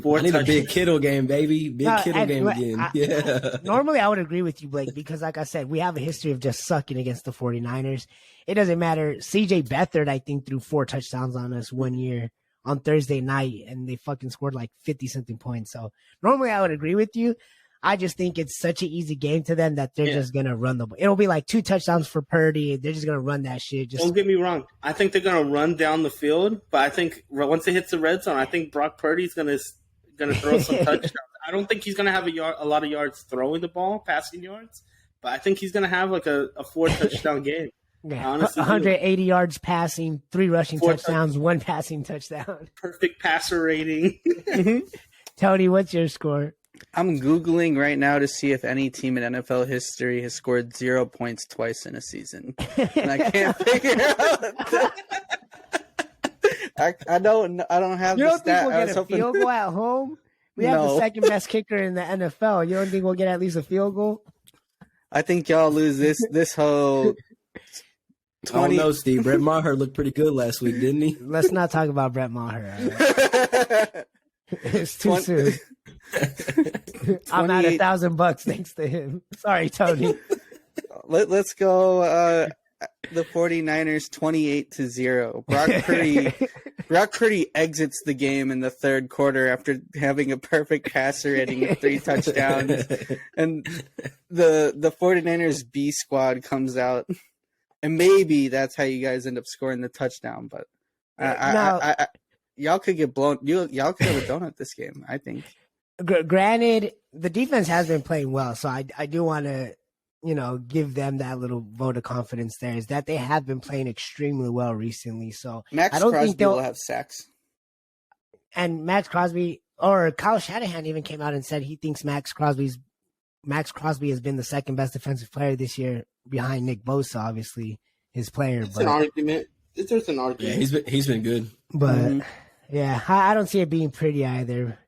Speaker 2: 4
Speaker 3: I need a
Speaker 2: touchdowns.
Speaker 3: big Kittle game, baby. Big Kittle
Speaker 1: and
Speaker 3: game again. Yeah.
Speaker 1: Normally, I would agree with you, Blake, because like I said, we have a history of just sucking against the 49ers. It doesn't matter. CJ Beathard, I think, threw 4 touchdowns on us one year on Thursday night, and they fucking scored like 50-something points. So normally, I would agree with you. I just think it's such an easy game to them that they're just going to run the ball. It'll be like 2 touchdowns for Purdy. They're just going to run that shit.
Speaker 2: Don't get me wrong. I think they're going to run down the field, but I think once it hits the red zone, I think Brock Purdy's going to throw some touchdowns. I don't think he's going to have a lot of yards throwing the ball, passing yards, but I think he's going to have like a 4 touchdown game.
Speaker 1: Yeah,
Speaker 2: honestly
Speaker 1: 180 yards passing, 3 rushing
Speaker 2: 4
Speaker 1: touchdowns, 1 passing touchdown.
Speaker 2: Perfect passer rating.
Speaker 1: Tony, what's your score?
Speaker 4: I'm Googling right now to see if any team in NFL history has scored 0 points twice in a season. And I can't figure out. I don't have
Speaker 1: You
Speaker 4: the
Speaker 1: don't think
Speaker 4: stat.
Speaker 1: we'll
Speaker 4: I
Speaker 1: get
Speaker 4: was
Speaker 1: a
Speaker 4: hoping-
Speaker 1: field goal at home? We have the
Speaker 4: No.
Speaker 1: second best kicker in the NFL. You don't think we'll get at least a field goal?
Speaker 4: I think y'all lose this whole
Speaker 3: I don't
Speaker 4: 20
Speaker 3: know, Steve. Brett Maher looked pretty good last week, didn't he?
Speaker 1: Let's not talk about Brett Maher. All right? It's too
Speaker 4: 20
Speaker 1: soon. I'm at
Speaker 4: 28
Speaker 1: $1,000 thanks to him. Sorry, Tony.
Speaker 4: Let's go the 49ers 28-0. Brock Purdy exits the game in the third quarter after having a perfect passer rating of 3 touchdowns. And the 49ers B squad comes out. And maybe that's how you guys end up scoring the touchdown, but y'all could get blown. Y'all could have a donut this game, I think.
Speaker 1: Granted, the defense has been playing well, so I do want to, give them that little vote of confidence there, is that they have been playing extremely well recently. So
Speaker 4: Max
Speaker 1: I don't
Speaker 4: Crosby
Speaker 1: think they'll
Speaker 4: will have sacks.
Speaker 1: And Max Crosby or Kyle Shanahan even came out and said he thinks Max Crosby has been the second best defensive player this year behind Nick Bosa, obviously his player.
Speaker 2: It's an argument. There's an argument.
Speaker 3: Yeah, he's been good.
Speaker 1: But yeah, I don't see it being pretty either.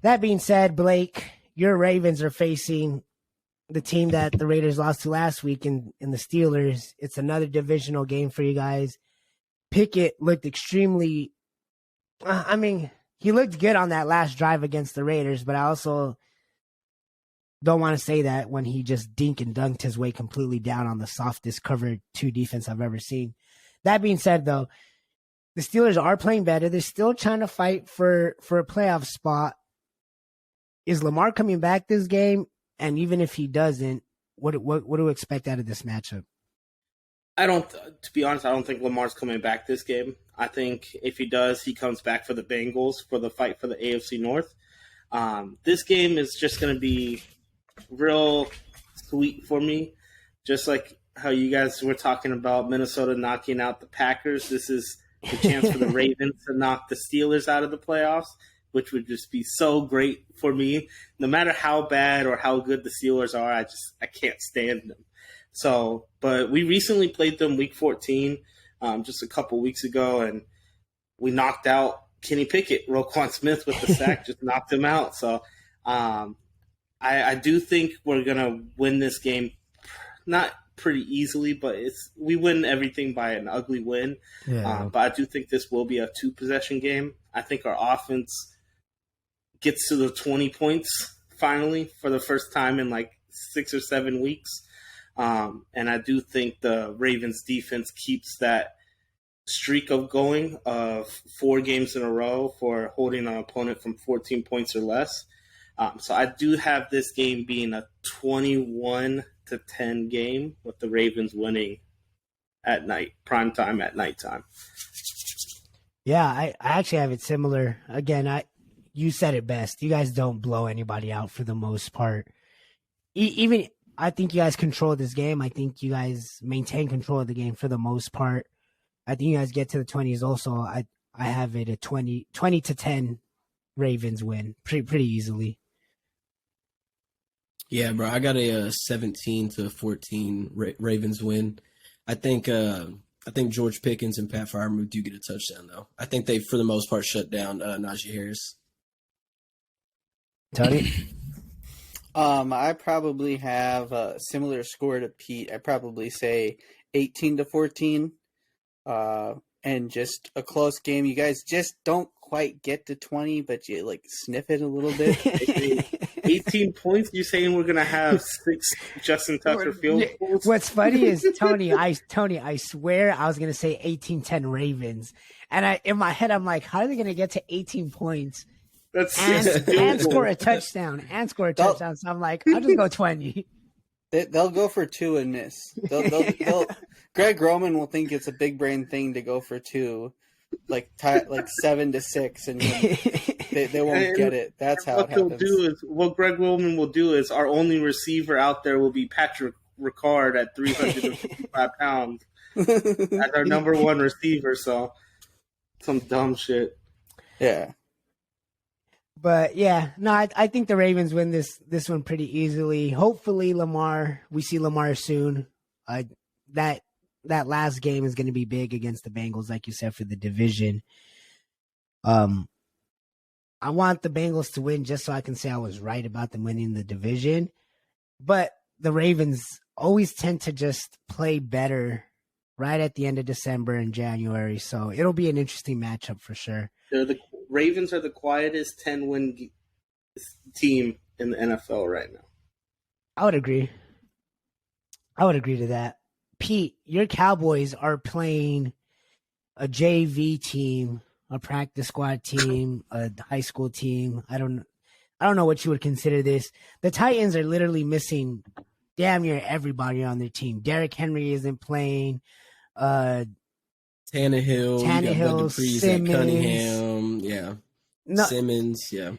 Speaker 1: That being said, Blake, your Ravens are facing the team that the Raiders lost to last week in the Steelers. It's another divisional game for you guys. Pickett looked extremely he looked good on that last drive against the Raiders, but I also don't want to say that when he just dink and dunked his way completely down on the softest cover 2 defense I've ever seen. That being said, though, the Steelers are playing better. They're still trying to fight for a playoff spot. Is Lamar coming back this game? And even if he doesn't, what do we expect out of this matchup?
Speaker 2: To be honest, I don't think Lamar's coming back this game. I think if he does, he comes back for the Bengals for the fight for the AFC North. This game is just going to be real sweet for me. Just like how you guys were talking about Minnesota knocking out the Packers, this is the chance for the Ravens to knock the Steelers out of the playoffs, which would just be so great for me. No matter how bad or how good the Steelers are, I can't stand them. So, but we recently played them week 14, just a couple weeks ago, and we knocked out Kenny Pickett. Roquan Smith with the sack just knocked him out. So, I do think we're gonna win this game, not pretty easily, but we win everything by an ugly win.
Speaker 1: Yeah.
Speaker 2: But I do think this will be a 2-possession game. I think our offense gets to the 20 points finally for the first time in like 6 or 7 weeks. And I do think the Ravens defense keeps that streak of going of 4 games in a row for holding an opponent from 14 points or less. So I do have this game being a 21-10 game with the Ravens winning at night, prime time at nighttime.
Speaker 1: Yeah, I actually have it similar. Again, you said it best. You guys don't blow anybody out for the most part. Even I think you guys control this game. I think you guys maintain control of the game for the most part. I think you guys get to the 20s also. I have it a 20-10 Ravens win pretty easily.
Speaker 3: Yeah, bro, I got a 17-14 Ravens win. I think George Pickens and Pat Freiermuth do get a touchdown though. I think they, for the most part, shut down Najee Harris.
Speaker 1: Tony?
Speaker 4: I probably have a similar score to Pete. I probably say 18-14, and just a close game. You guys just don't quite get to 20, but you like sniff it a little bit.
Speaker 2: 18 points? You saying we're gonna have 6 Justin Tucker field goals?
Speaker 1: What's funny is Tony, I swear I was gonna say 18-10 Ravens, and in my head I'm like, how are they gonna get to 18 points
Speaker 2: That's
Speaker 1: and score a touchdown? So I'm like, I'll just go 20.
Speaker 4: They'll go for 2 and miss. They'll Greg Roman will think it's a big brain thing to go for 2, like 7-6, and they won't get it. That's how it happens.
Speaker 2: What Greg Roman will do is our only receiver out there will be Patrick Ricard at 355 pounds as our number one receiver. So some dumb shit.
Speaker 4: Yeah.
Speaker 1: But yeah, no, I think the Ravens win this one pretty easily. Hopefully, we see Lamar soon. That last game is going to be big against the Bengals, like you said, for the division. I want the Bengals to win just so I can say I was right about them winning the division. But the Ravens always tend to just play better right at the end of December and January. So it'll be an interesting matchup for sure.
Speaker 2: The Ravens are the quietest 10-win team in the NFL right now.
Speaker 1: I would agree to that. Pete, your Cowboys are playing a JV team, a practice squad team, a high school team. I don't know what you would consider this. The Titans are literally missing damn near everybody on their team. Derrick Henry isn't playing.
Speaker 3: Tannehill,
Speaker 1: Simmons,
Speaker 3: Cunningham, yeah.
Speaker 1: No,
Speaker 3: Simmons, yeah.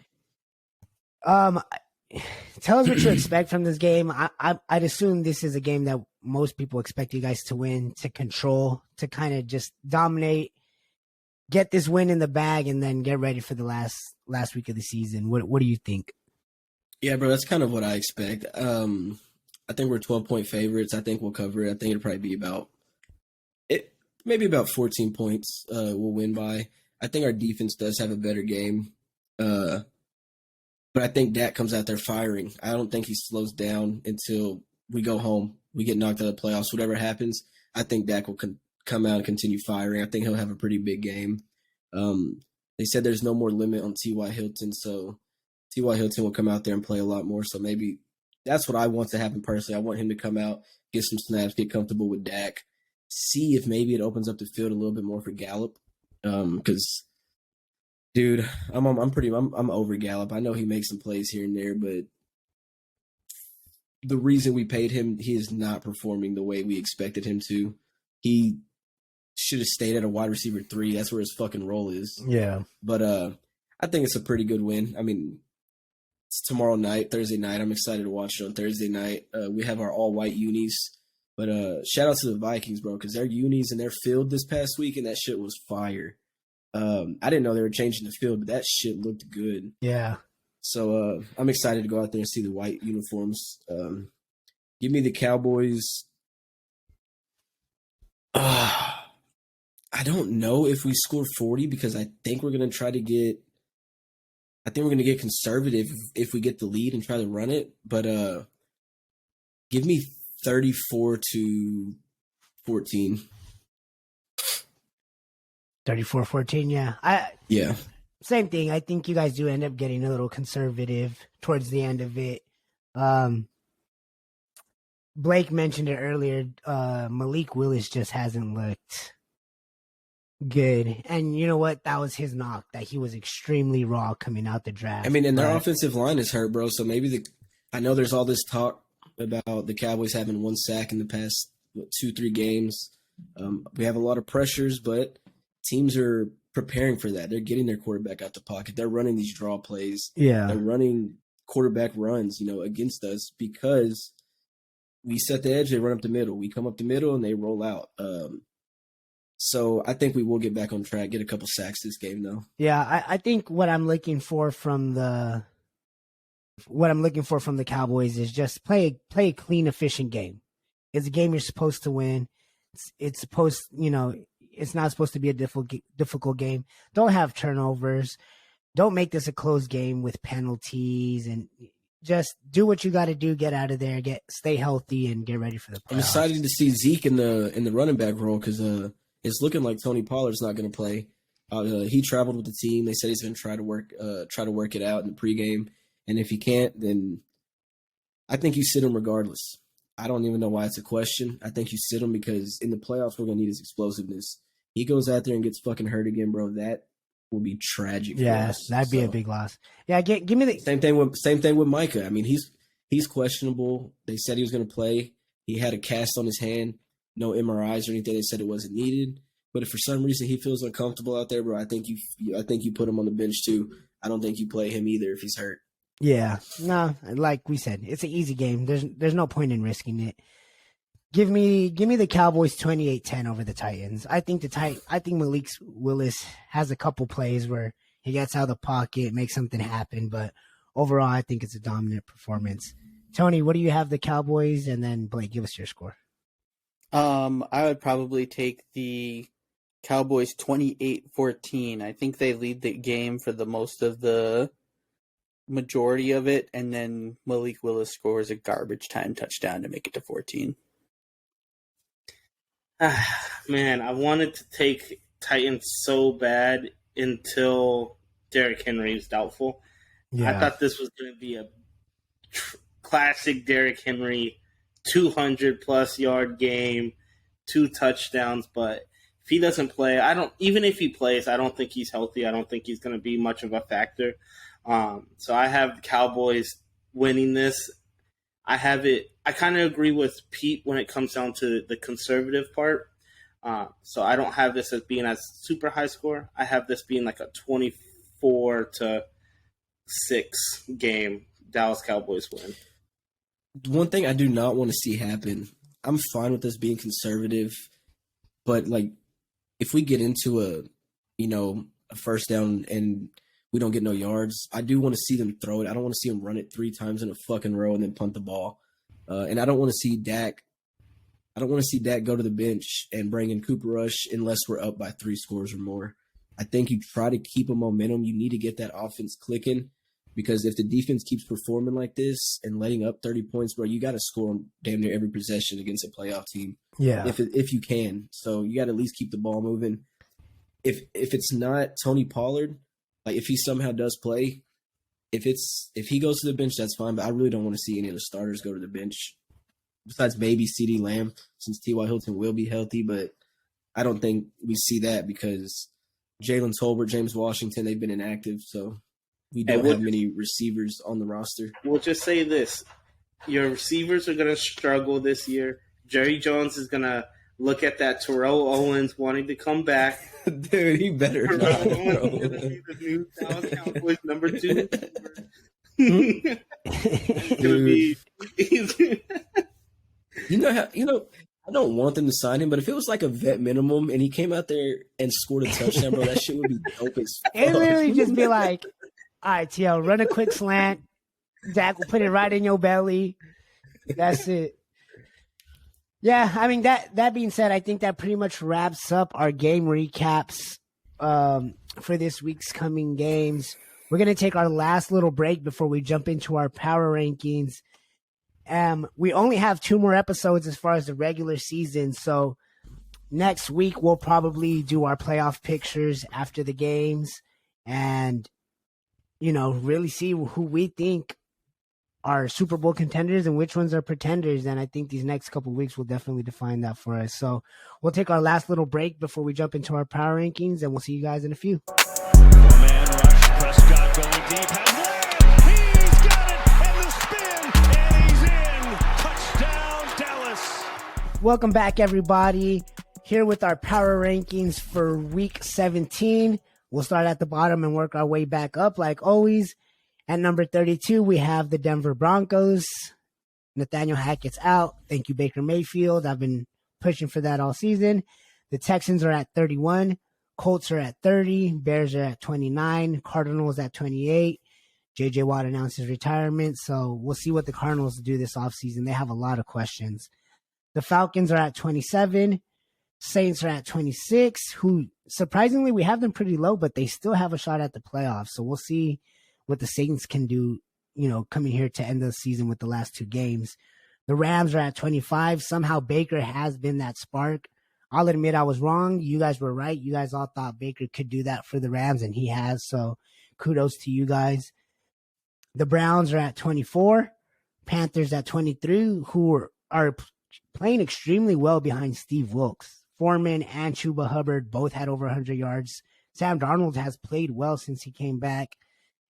Speaker 1: Tell us what you expect from this game. I'd assume this is a game that most people expect you guys to win, to control, to kind of just dominate, get this win in the bag, and then get ready for the last week of the season. What do you think?
Speaker 3: Yeah, bro, that's kind of what I expect. I think we're 12-point favorites. I think we'll cover it. I think it'll probably be maybe about 14 points we'll win by. I think our defense does have a better game. But I think Dak comes out there firing. I don't think he slows down until we go home. We get knocked out of the playoffs. Whatever happens, I think Dak will come out and continue firing. I think he'll have a pretty big game. They said there's no more limit on T.Y. Hilton, so T.Y. Hilton will come out there and play a lot more. So maybe that's what I want to happen personally. I want him to come out, get some snaps, get comfortable with Dak, see if maybe it opens up the field a little bit more for Gallup. Because, dude, I'm over Gallup. I know he makes some plays here and there, but the reason we paid him, he is not performing the way we expected him to. He should have stayed at a wide receiver 3. That's where his fucking role is.
Speaker 1: Yeah.
Speaker 3: But I think it's a pretty good win. I mean, it's tomorrow night, Thursday night. I'm excited to watch it on Thursday night. We have our all-white unis. But shout out to the Vikings, bro, because their unis and their field this past week, and that shit was fire. I didn't know they were changing the field, but that shit looked good.
Speaker 1: Yeah.
Speaker 3: So I'm excited to go out there and see the white uniforms. Give me the Cowboys. I don't know if we score 40 because I think we're going to try to get – I think we're going to get conservative if we get the lead and try to run it. But give me 34-14.
Speaker 1: 34-14, yeah.
Speaker 3: Yeah.
Speaker 1: Same thing. I think you guys do end up getting a little conservative towards the end of it. Blake mentioned it earlier. Malik Willis just hasn't looked Good. And you know what? That was his knock, that he was extremely raw coming out the draft.
Speaker 3: I mean, and their
Speaker 1: But
Speaker 3: offensive line is hurt, bro. So maybe I know there's all this talk about the Cowboys having one sack in the past 2-3 games. We have a lot of pressures, but teams are preparing for that. They're getting their quarterback out the pocket. They're running these draw plays.
Speaker 1: yeah.
Speaker 3: They're running quarterback runs, against us because we set the edge. They run up the middle. We come up the middle and they roll out. So I think we will get back on track, get a couple sacks this game, though.
Speaker 1: Yeah, I think what I'm looking for from the Cowboys is just play a clean, efficient game. It's a game you're supposed to win. It's supposed, it's not supposed to be a difficult game. Don't have turnovers. Don't make this a close game with penalties, and just do what you got to do. Get out of there. Stay healthy and get ready for the playoffs.
Speaker 3: I'm excited to see Zeke in the running back role because it's looking like Tony Pollard's not going to play. He traveled with the team. They said he's going to try to work it out in the pregame, and if he can't, then I think you sit him regardless. I don't even know why it's a question. I think you sit him because in the playoffs we're going to need his explosiveness. He goes out there and gets fucking hurt again, bro. That will be tragic.
Speaker 1: Yeah, that'd be a big loss. Yeah, give me the
Speaker 3: same thing with Micah. I mean, he's questionable. They said he was going to play. He had a cast on his hand, no MRIs or anything. They said it wasn't needed. But if for some reason he feels uncomfortable out there, bro, I think you put him on the bench too. I don't think you play him either if he's hurt.
Speaker 1: Yeah, no, like we said, it's an easy game. There's no point in risking it. Give me the Cowboys 28-10 over the Titans. I think Malik Willis has a couple plays where he gets out of the pocket, makes something happen, but overall I think it's a dominant performance. Tony, what do you have the Cowboys? And then Blake, give us your score.
Speaker 4: I would probably take the Cowboys 28-14. I think they lead the game for the most of the majority of it, and then Malik Willis scores a garbage time touchdown to make it to 14.
Speaker 2: Man, I wanted to take Titans so bad until Derrick Henry is doubtful.
Speaker 1: Yeah.
Speaker 2: I thought this was going to be a classic Derrick Henry 200-plus yard game, 2 touchdowns, but if he doesn't play, even if he plays, I don't think he's healthy. I don't think he's going to be much of a factor. So I have the Cowboys winning this. I kind of agree with Pete when it comes down to the conservative part. So I don't have this as being a super high score. I have this being like a 24-6 game. Dallas Cowboys win.
Speaker 3: One thing I do not want to see happen, I'm fine with this being conservative, but like if we get into a first down and we don't get no yards, I do want to see them throw it. I don't want to see them run it 3 times in a fucking row and then punt the ball. And I don't want to see Dak. I don't want to see Dak go to the bench and bring in Cooper Rush unless we're up by 3 scores or more. I think you try to keep a momentum. You need to get that offense clicking because if the defense keeps performing like this and letting up 30 points, bro, you got to score on damn near every possession against a playoff team.
Speaker 1: Yeah.
Speaker 3: If you can. So you got to at least keep the ball moving. If it's not Tony Pollard, like if he somehow does play, if he goes to the bench, that's fine. But I really don't want to see any of the starters go to the bench. Besides maybe CeeDee Lamb, since T.Y. Hilton will be healthy, but I don't think we see that because Jalen Tolbert, James Washington, they've been inactive, so we don't have many receivers on the roster.
Speaker 2: We'll just say this. Your receivers are going to struggle this year. Jerry Jones is going to look at that Terrell Owens wanting to come back.
Speaker 3: Dude, he better not.
Speaker 2: Terrell Owens is going to be the new Dallas Cowboys number 2. He's going to be...
Speaker 3: I don't want them to sign him, but if it was like a vet minimum and he came out there and scored a touchdown, bro, that shit would be dope as fuck.
Speaker 1: It literally just be like, all right, TL, run a quick slant. Dak will put it right in your belly. That's it. Yeah, I mean, that being said, I think that pretty much wraps up our game recaps for this week's coming games. We're going to take our last little break before we jump into our power rankings. We only have 2 more episodes as far as the regular season, so next week we'll probably do our playoff pictures after the games and, really see who we think are Super Bowl contenders and which ones are pretenders. And I think these next couple of weeks will definitely define that for us. So we'll take our last little break before we jump into our power rankings, and we'll see you guys in a few.
Speaker 5: Four-man rush. Prescott going deep. He's got it. And the spin. And he's in. Touchdown, Dallas.
Speaker 1: Welcome back, everybody. Here with our power rankings for week 17. We'll start at the bottom and work our way back up like always. At number 32, we have the Denver Broncos. Nathaniel Hackett's out. Thank you, Baker Mayfield. I've been pushing for that all season. The Texans are at 31. Colts are at 30. Bears are at 29. Cardinals at 28. J.J. Watt announced his retirement, so we'll see what the Cardinals do this offseason. They have a lot of questions. The Falcons are at 27. Saints are at 26, who surprisingly we have them pretty low, but they still have a shot at the playoffs. So we'll see what the Saints can do, coming here to end the season with the last two games. The Rams are at 25. Somehow Baker has been that spark. I'll admit I was wrong. You guys were right. You guys all thought Baker could do that for the Rams, and he has. So kudos to you guys. The Browns are at 24. Panthers at 23, who are playing extremely well behind Steve Wilkes. Foreman and Chuba Hubbard both had over 100 yards. Sam Darnold has played well since he came back.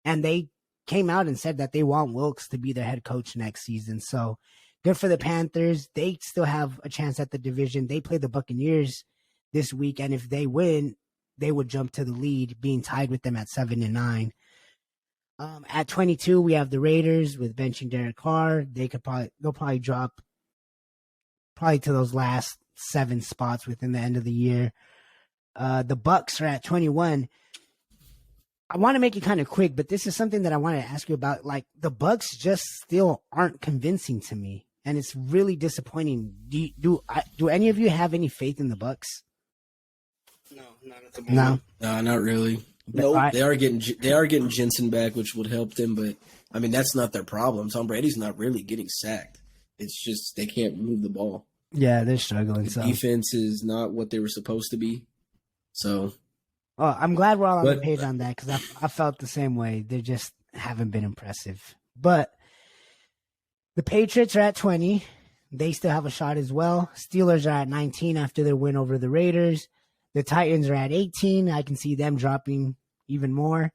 Speaker 1: And they came out and said that they want Wilkes to be their head coach next season. So good for the Panthers. They still have a chance at the division. They play the Buccaneers this week. And if they win, they would jump to the lead, being tied with them at 7-9. At 22, we have the Raiders with benching Derek Carr. They'll probably drop to those last 7 spots within the end of the year. The Bucks are at 21. I want to make it kind of quick, but this is something that I wanted to ask you about. Like, the Bucks just still aren't convincing to me, and it's really disappointing. Do any of you have any faith in the Bucks?
Speaker 2: No, not at the moment.
Speaker 3: No, not really.
Speaker 4: Nope.
Speaker 3: They are getting Jensen back, which would help them, but I mean that's not their problem. Tom Brady's not really getting sacked. It's just they can't move the ball.
Speaker 1: Yeah, they're struggling.
Speaker 3: The defense is not what they were supposed to be. So.
Speaker 1: Oh, I'm glad we're all on the page on that, because I felt the same way. They just haven't been impressive. But the Patriots are at 20. They still have a shot as well. Steelers are at 19 after their win over the Raiders. The Titans are at 18. I can see them dropping even more.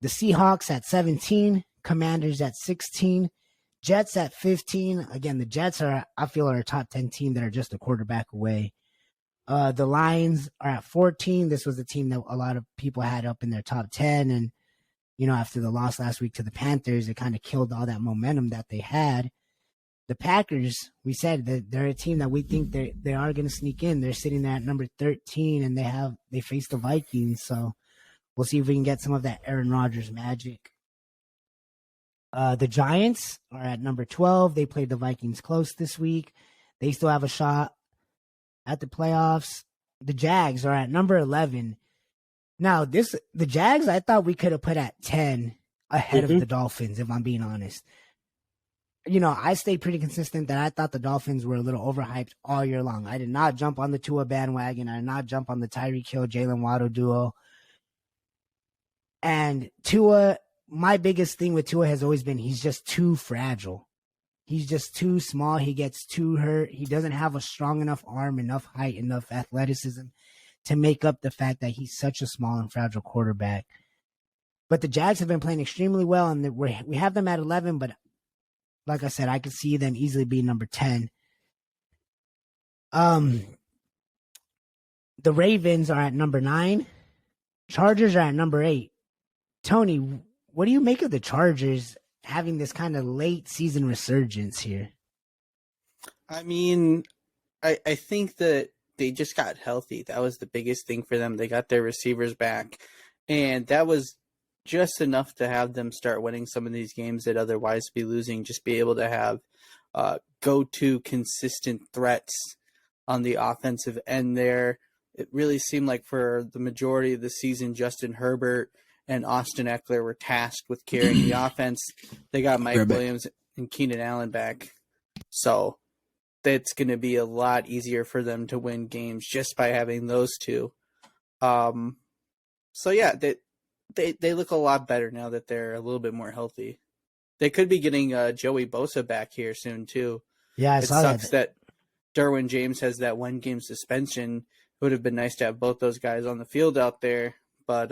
Speaker 1: The Seahawks at 17. Commanders at 16. Jets at 15. Again, the Jets I feel are a top 10 team that are just a quarterback away. The Lions are at 14. This was a team that a lot of people had up in their top 10. And, after the loss last week to the Panthers, it kind of killed all that momentum that they had. The Packers, we said that they're a team that we think they are going to sneak in. They're sitting there at number 13, and they face the Vikings. So we'll see if we can get some of that Aaron Rodgers magic. The Giants are at number 12. They played the Vikings close this week. They still have a shot at the playoffs. The Jags are at number 11. Now, the Jags, I thought we could have put at 10 ahead of the Dolphins, if I'm being honest. I stayed pretty consistent that I thought the Dolphins were a little overhyped all year long. I did not jump on the Tua bandwagon. I did not jump on the Tyreek Hill, Jalen Waddle duo. And Tua, my biggest thing with Tua has always been he's just too fragile. He's just too small. He gets too hurt. He doesn't have a strong enough arm, enough height, enough athleticism to make up the fact that he's such a small and fragile quarterback. But the Jags have been playing extremely well, and we have them at 11, but like I said, I could see them easily being number 10. The Ravens are at number 9. Chargers are at number 8. Tony, what do you make of the Chargers having this kind of late season resurgence here?
Speaker 4: I mean, I think that they just got healthy. That was the biggest thing for them. They got their receivers back, and that was just enough to have them start winning some of these games that otherwise be losing. Just be able to have go-to consistent threats on the offensive end there. It really seemed like for the majority of the season, Justin Herbert and Austin Eckler were tasked with carrying the offense. They got Mike Williams and Keenan Allen back. So that's going to be a lot easier for them to win games just by having those two. So yeah, they look a lot better now that they're a little bit more healthy. They could be getting Joey Bosa back here soon too.
Speaker 1: Yeah, I
Speaker 4: It
Speaker 1: saw
Speaker 4: sucks
Speaker 1: that.
Speaker 4: that Derwin James has that 1-game suspension. It would have been nice to have both those guys on the field out there, but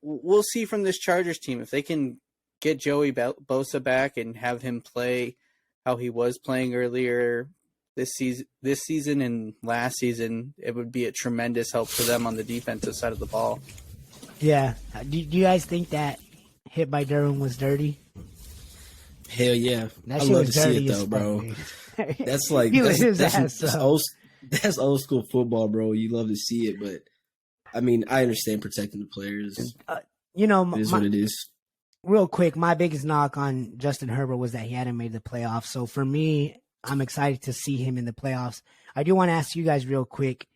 Speaker 4: we'll see from this Chargers team if they can get Joey Bosa back and have him play how he was playing earlier this season and last season. It would be a tremendous help for them on the defensive side of the ball.
Speaker 1: Yeah. Do you guys think that hit by Derwin was dirty?
Speaker 3: Hell yeah.
Speaker 1: That
Speaker 3: I
Speaker 1: shit
Speaker 3: love
Speaker 1: was
Speaker 3: to see
Speaker 1: dirty
Speaker 3: it
Speaker 1: as
Speaker 3: though, bro.
Speaker 1: fuck, dude.
Speaker 3: That's like
Speaker 1: He lit his
Speaker 3: that's
Speaker 1: ass up.
Speaker 3: old school football, bro. You love to see it, but I mean, I understand protecting the players.
Speaker 1: You know,
Speaker 3: It is what it is.
Speaker 1: real quick, my biggest knock on Justin Herbert was that he hadn't made the playoffs. So for me, I'm excited to see him in the playoffs. I do want to ask you guys real quick.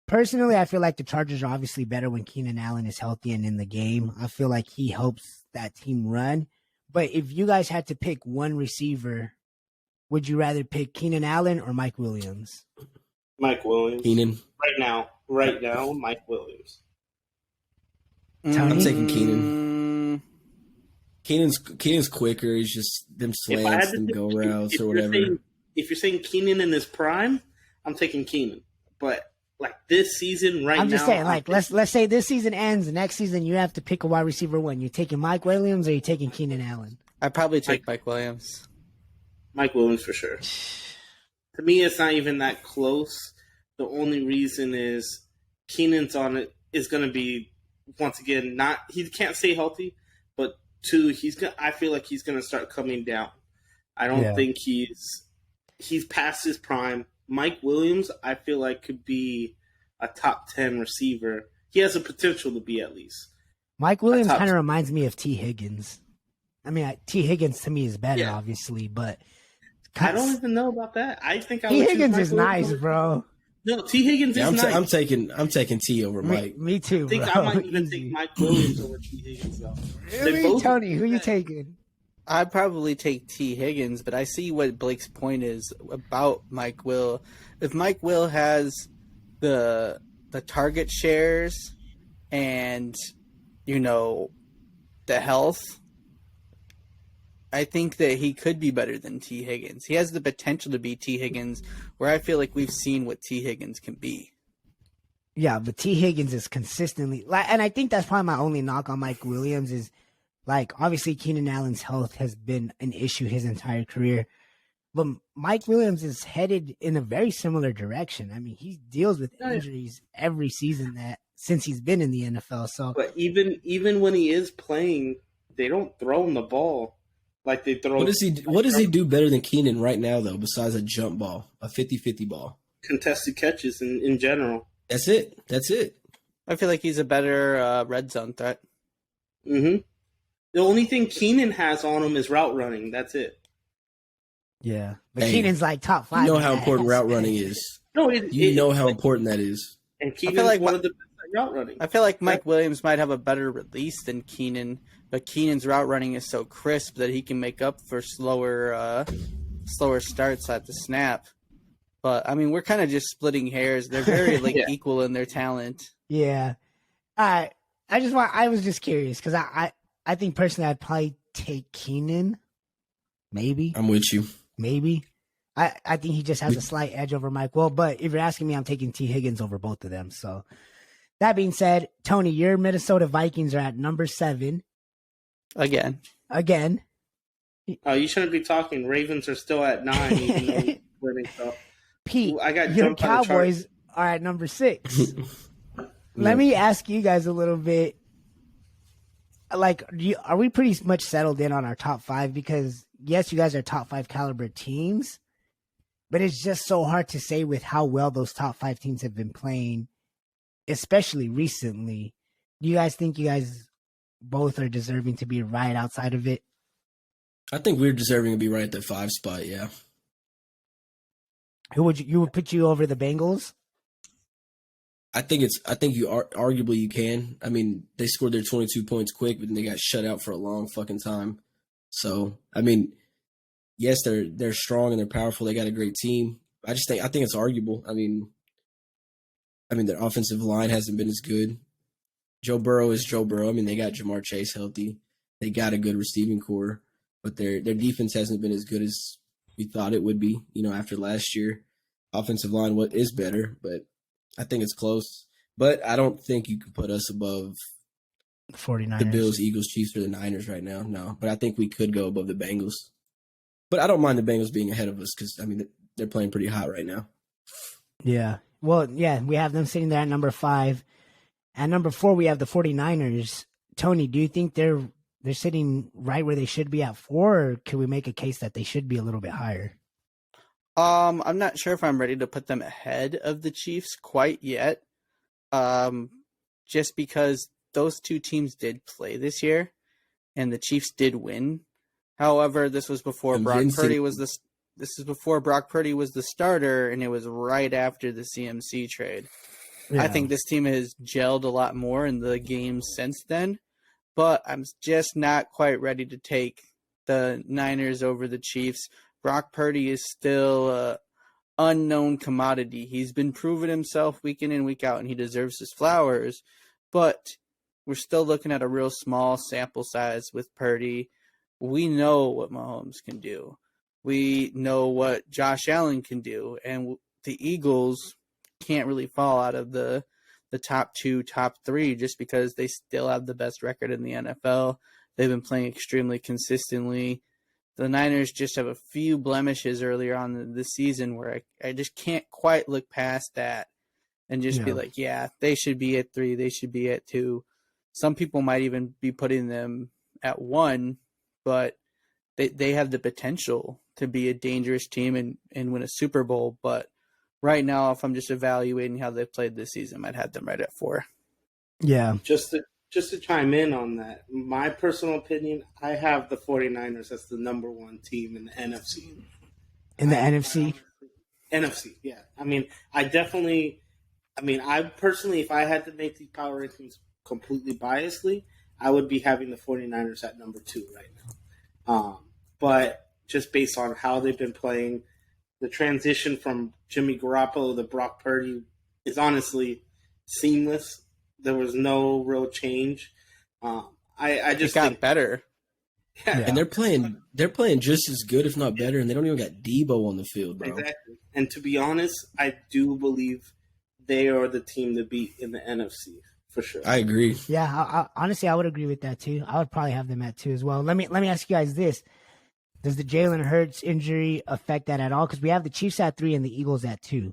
Speaker 1: Personally, I feel like the Chargers are obviously better when Keenan Allen is healthy and in the game. I feel like he helps that team run. But if you guys had to pick one receiver, would you rather pick Keenan Allen or Mike Williams?
Speaker 2: Mike Williams.
Speaker 3: Keenan.
Speaker 2: Right now, Mike Williams.
Speaker 1: Tony?
Speaker 3: I'm taking Keenan. Keenan's quicker. He's just them slants, them go routes or whatever.
Speaker 2: If you're saying Keenan in his prime, I'm taking Keenan. But like this season, right now,
Speaker 1: I'm just saying, like, let's say this season ends, next season you have to pick a wide receiver one. You taking Mike Williams or you taking Keenan Allen?
Speaker 4: I'd probably take Mike Williams.
Speaker 2: Mike Williams for sure. To me, it's not even that close. The only reason is Keenan's on it is going to be once again he can't stay healthy, but two, I feel like he's going to start coming down. I don't think he's past his prime. Mike Williams, I feel like could be a top 10 receiver. He has a potential to be at least.
Speaker 1: Mike Williams kind of reminds me of T. Higgins. I mean, T. Higgins to me is better, obviously, but
Speaker 2: I don't even know about that. I think
Speaker 1: T. Higgins is nice, bro.
Speaker 2: No, T. Higgins is nice.
Speaker 3: I'm taking T over Mike.
Speaker 1: Me too,
Speaker 2: I think
Speaker 1: bro.
Speaker 2: I might even take Mike Williams over T. Higgins, though.
Speaker 1: Really? Tony, who you taking?
Speaker 4: I'd probably take T. Higgins, but I see what Blake's point is about Mike Will. If Mike Will has the target shares and, the health, I think that he could be better than T. Higgins. He has the potential to be T. Higgins, where I feel like we've seen what T. Higgins can be.
Speaker 1: Yeah, but T. Higgins is consistently and I think that's probably my only knock on Mike Williams is obviously Keenan Allen's health has been an issue his entire career. But Mike Williams is headed in a very similar direction. I mean, he deals with injuries every season since he's been in the NFL. So,
Speaker 2: but even when he is playing, they don't throw him the ball like they throw.
Speaker 3: What does he do better than Keenan right now though? Besides a jump ball, a 50-50 ball,
Speaker 2: contested catches in general.
Speaker 3: That's it.
Speaker 4: I feel like he's a better red zone threat.
Speaker 2: Mm-hmm. The only thing Keenan has on him is route running. That's it.
Speaker 1: Yeah, but Keenan's like top 5.
Speaker 3: You know how important route running is.
Speaker 2: No,
Speaker 3: you know how important that is.
Speaker 2: And Keenan's one of the best at route running.
Speaker 4: I feel like Mike Williams might have a better release than Keenan, but Keenan's route running is so crisp that he can make up for slower starts at the snap. But I mean, we're kind of just splitting hairs. They're very equal in their talent.
Speaker 1: Yeah. I was just curious because I think personally I'd probably take Keenan. Maybe.
Speaker 3: I'm with you.
Speaker 1: Maybe. I think he just has a slight edge over Mike Will, but if you're asking me, I'm taking T. Higgins over both of them. So that being said, Tony, your Minnesota Vikings are at number 7.
Speaker 4: Again.
Speaker 2: Oh, you shouldn't be talking. Ravens are still at 9, even though we're winning. So.
Speaker 1: Pete,
Speaker 2: I got
Speaker 1: your Cowboys are at number 6. Let me ask you guys a little bit. Are we pretty much settled in on our top 5? Because yes, you guys are top 5 caliber teams, but it's just so hard to say with how well those top 5 teams have been playing, especially recently. Do you guys think you guys both are deserving to be right outside of it?
Speaker 3: I think we're deserving to be right at the 5 spot. Yeah.
Speaker 1: Who would put you over the Bengals?
Speaker 3: I think arguably you can. I mean, they scored their 22 points quick, but then they got shut out for a long fucking time. So, I mean, yes, they're strong and they're powerful. They got a great team. I think it's arguable. I mean, their offensive line hasn't been as good. Joe Burrow is Joe Burrow. I mean, they got Jamar Chase healthy. They got a good receiving core, but their defense hasn't been as good as we thought it would be. After last year, offensive line is better, but I think it's close. But I don't think you can put us above
Speaker 1: 49ers.
Speaker 3: the Bills, Eagles, Chiefs, or the Niners right now. No, but I think we could go above the Bengals. But I don't mind the Bengals being ahead of us because, they're playing pretty hot right now.
Speaker 1: Yeah. Well, yeah, we have them sitting there at number 5. At number 4, we have the 49ers. Tony, do you think they're sitting right where they should be at 4, or can we make a case that they should be a little bit higher?
Speaker 4: I'm not sure if I'm ready to put them ahead of the Chiefs quite yet. Just because those two teams did play this year, and the Chiefs did win. However, this was before Brock Purdy was the starter, and it was right after the CMC trade.
Speaker 1: Yeah.
Speaker 4: I think this team has gelled a lot more in the games since then, but I'm just not quite ready to take the Niners over the Chiefs. Brock Purdy is still an unknown commodity. He's been proving himself week in and week out, and he deserves his flowers, but we're still looking at a real small sample size with Purdy. We know what Mahomes can do. We know what Josh Allen can do, and the Eagles can't really fall out of the top 2, top 3 just because they still have the best record in the NFL. They've been playing extremely consistently. The Niners just have a few blemishes earlier on in the season where I just can't quite look past that and just be like, yeah, they should be at 3, they should be at 2. Some people might even be putting them at 1, but they have the potential to be a dangerous team and win a Super Bowl. But right now, if I'm just evaluating how they've played this season, I'd have them right at 4.
Speaker 1: Yeah.
Speaker 2: Just to chime in on that, my personal opinion, I have the 49ers as the number 1 team in the NFC.
Speaker 1: In the NFC?
Speaker 2: NFC, yeah. I personally, if I had to make these power rankings completely biasly, I would be having the 49ers at number 2 right now. But just based on how they've been playing, the transition from Jimmy Garoppolo to Brock Purdy is honestly seamless. There was no real change. I just
Speaker 4: got better.
Speaker 2: Yeah.
Speaker 3: And they're playing just as good, if not better, and they don't even got Debo on the field, bro.
Speaker 2: Exactly. And to be honest, I do believe they are the team to beat in the NFC for sure.
Speaker 3: I agree.
Speaker 1: Yeah, honestly, I would agree with that too. I would probably have them at 2 as well. Let me ask you guys this: does the Jalen Hurts injury affect that at all? Because we have the Chiefs at 3 and the Eagles at 2.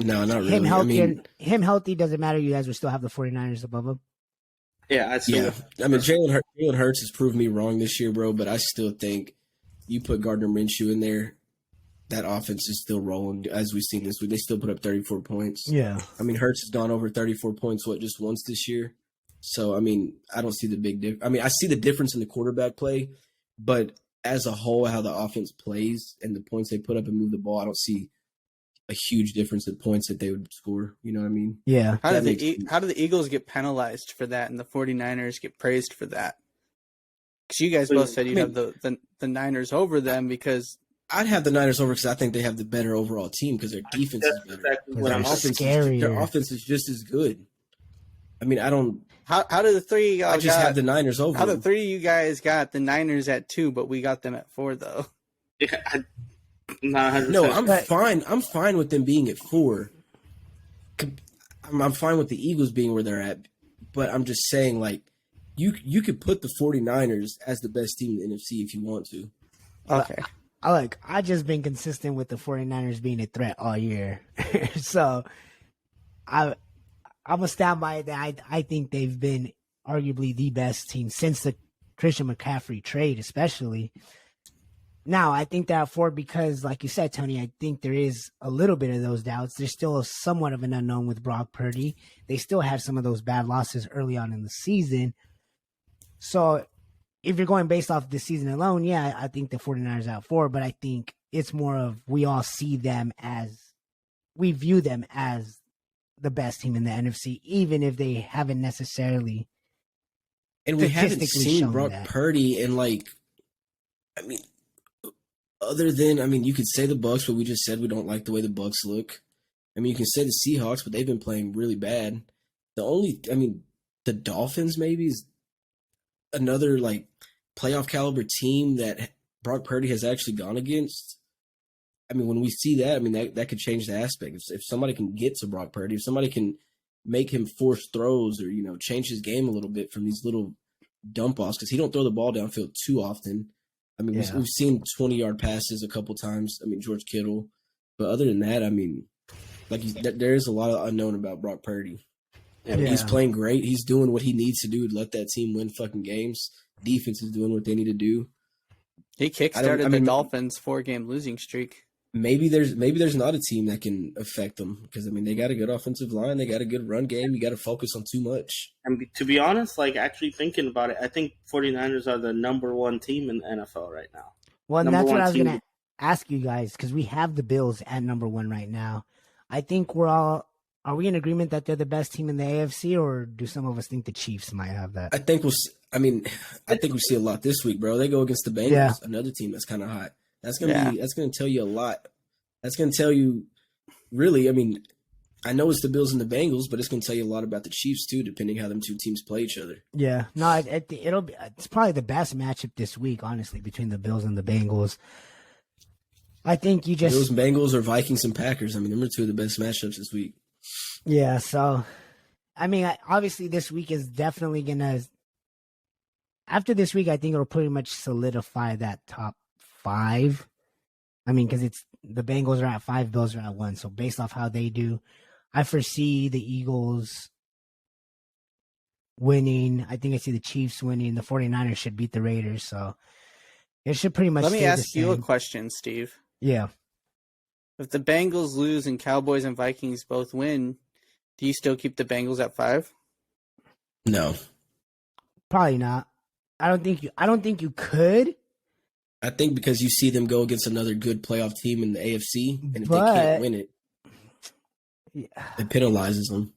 Speaker 3: No, not really.
Speaker 1: Him healthy doesn't matter. You guys would still have the 49ers above him.
Speaker 2: Yeah,
Speaker 3: Jalen Hurts has proved me wrong this year, bro. But I still think you put Gardner Minshew in there, that offense is still rolling. As we've seen this week, they still put up 34 points.
Speaker 1: Yeah,
Speaker 3: Hurts has gone over 34 points just once this year. So I don't see the big difference. I see the difference in the quarterback play, but as a whole, how the offense plays and the points they put up and move the ball, I don't see a huge difference in points that they would score. You know what I mean?
Speaker 1: Yeah.
Speaker 4: How do the Eagles get penalized for that and the 49ers get praised for that? Because you guys both said you'd have the Niners over them because
Speaker 3: I'd have the Niners over because I think they have the better overall team because their defense is better.
Speaker 2: Exactly what I'm
Speaker 3: Their offense is just as good. I don't.
Speaker 4: How do the three?
Speaker 3: I just have the Niners over.
Speaker 4: How the 3 of you guys got the Niners at 2, but we got them at 4 though?
Speaker 2: Yeah,
Speaker 3: no, I'm fine. I'm fine with them being at 4. I'm fine with the Eagles being where they're at, but I'm just saying, you could put the 49ers as the best team in the NFC if you want to.
Speaker 4: Okay.
Speaker 1: I just been consistent with the 49ers being a threat all year. So I'm going to stand by that. I think they've been arguably the best team since the Christian McCaffrey trade, especially. Now, I think they're at 4 because, like you said, Tony, I think there is a little bit of those doubts. There's still somewhat of an unknown with Brock Purdy. They still had some of those bad losses early on in the season. So if you're going based off this season alone, yeah, I think the 49ers are at 4, but I think it's more of we view them as the best team in the NFC, even if they haven't necessarily.
Speaker 3: And we haven't seen Brock Purdy in other than, you could say the Bucs, but we just said we don't like the way the Bucs look. You can say the Seahawks, but they've been playing really bad. The Dolphins maybe is another like playoff caliber team that Brock Purdy has actually gone against. I mean, when we see that, I mean, that could change the aspect. If somebody can get to Brock Purdy, if somebody can make him force throws or, change his game a little bit from these little dump offs, because he don't throw the ball downfield too often. I mean, we've seen 20-yard passes a couple times. I mean, George Kittle. But other than that, I mean, there is a lot of unknown about Brock Purdy. And he's playing great. He's doing what he needs to do to let that team win fucking games. Defense is doing what they need to do.
Speaker 4: He kickstarted the Dolphins' 4-game losing streak. Maybe
Speaker 3: there's not a team that can affect them because, I mean, they got a good offensive line. They got a good run game. You got to focus on too much.
Speaker 2: And to be honest, like actually thinking about it, I think 49ers are the number one team in the NFL right now.
Speaker 1: Well, and that's what I was going to ask you guys because we have the Bills at number one right now. I think are we in agreement that they're the best team in the AFC, or do some of us think the Chiefs might have that?
Speaker 3: I think we see a lot this week, bro. They go against the Bengals, another team that's kind of hot. That's gonna tell you a lot. That's gonna tell you, really. I mean, I know it's the Bills and the Bengals, but it's gonna tell you a lot about the Chiefs too, depending how them two teams play each other.
Speaker 1: Yeah, no, it's probably the best matchup this week, honestly, between the Bills and the Bengals. I think
Speaker 3: Bills, Bengals, or Vikings and Packers. I mean, them are two of the best matchups this week.
Speaker 1: Yeah, so I mean, obviously this week is definitely gonna. After this week, I think it'll pretty much solidify that top 5. I mean, because it's the Bengals are at 5, Bills are at 1. So based off how they do, I foresee the Eagles winning. I think I see the Chiefs winning. The 49ers should beat the Raiders. So it should pretty much.
Speaker 4: Let me ask you a question, Steve.
Speaker 1: Yeah.
Speaker 4: If the Bengals lose and Cowboys and Vikings both win, do you still keep the Bengals at 5?
Speaker 3: No.
Speaker 1: Probably not. I don't think you could.
Speaker 3: I think because you see them go against another good playoff team in the AFC, and if they can't win it, it penalizes them.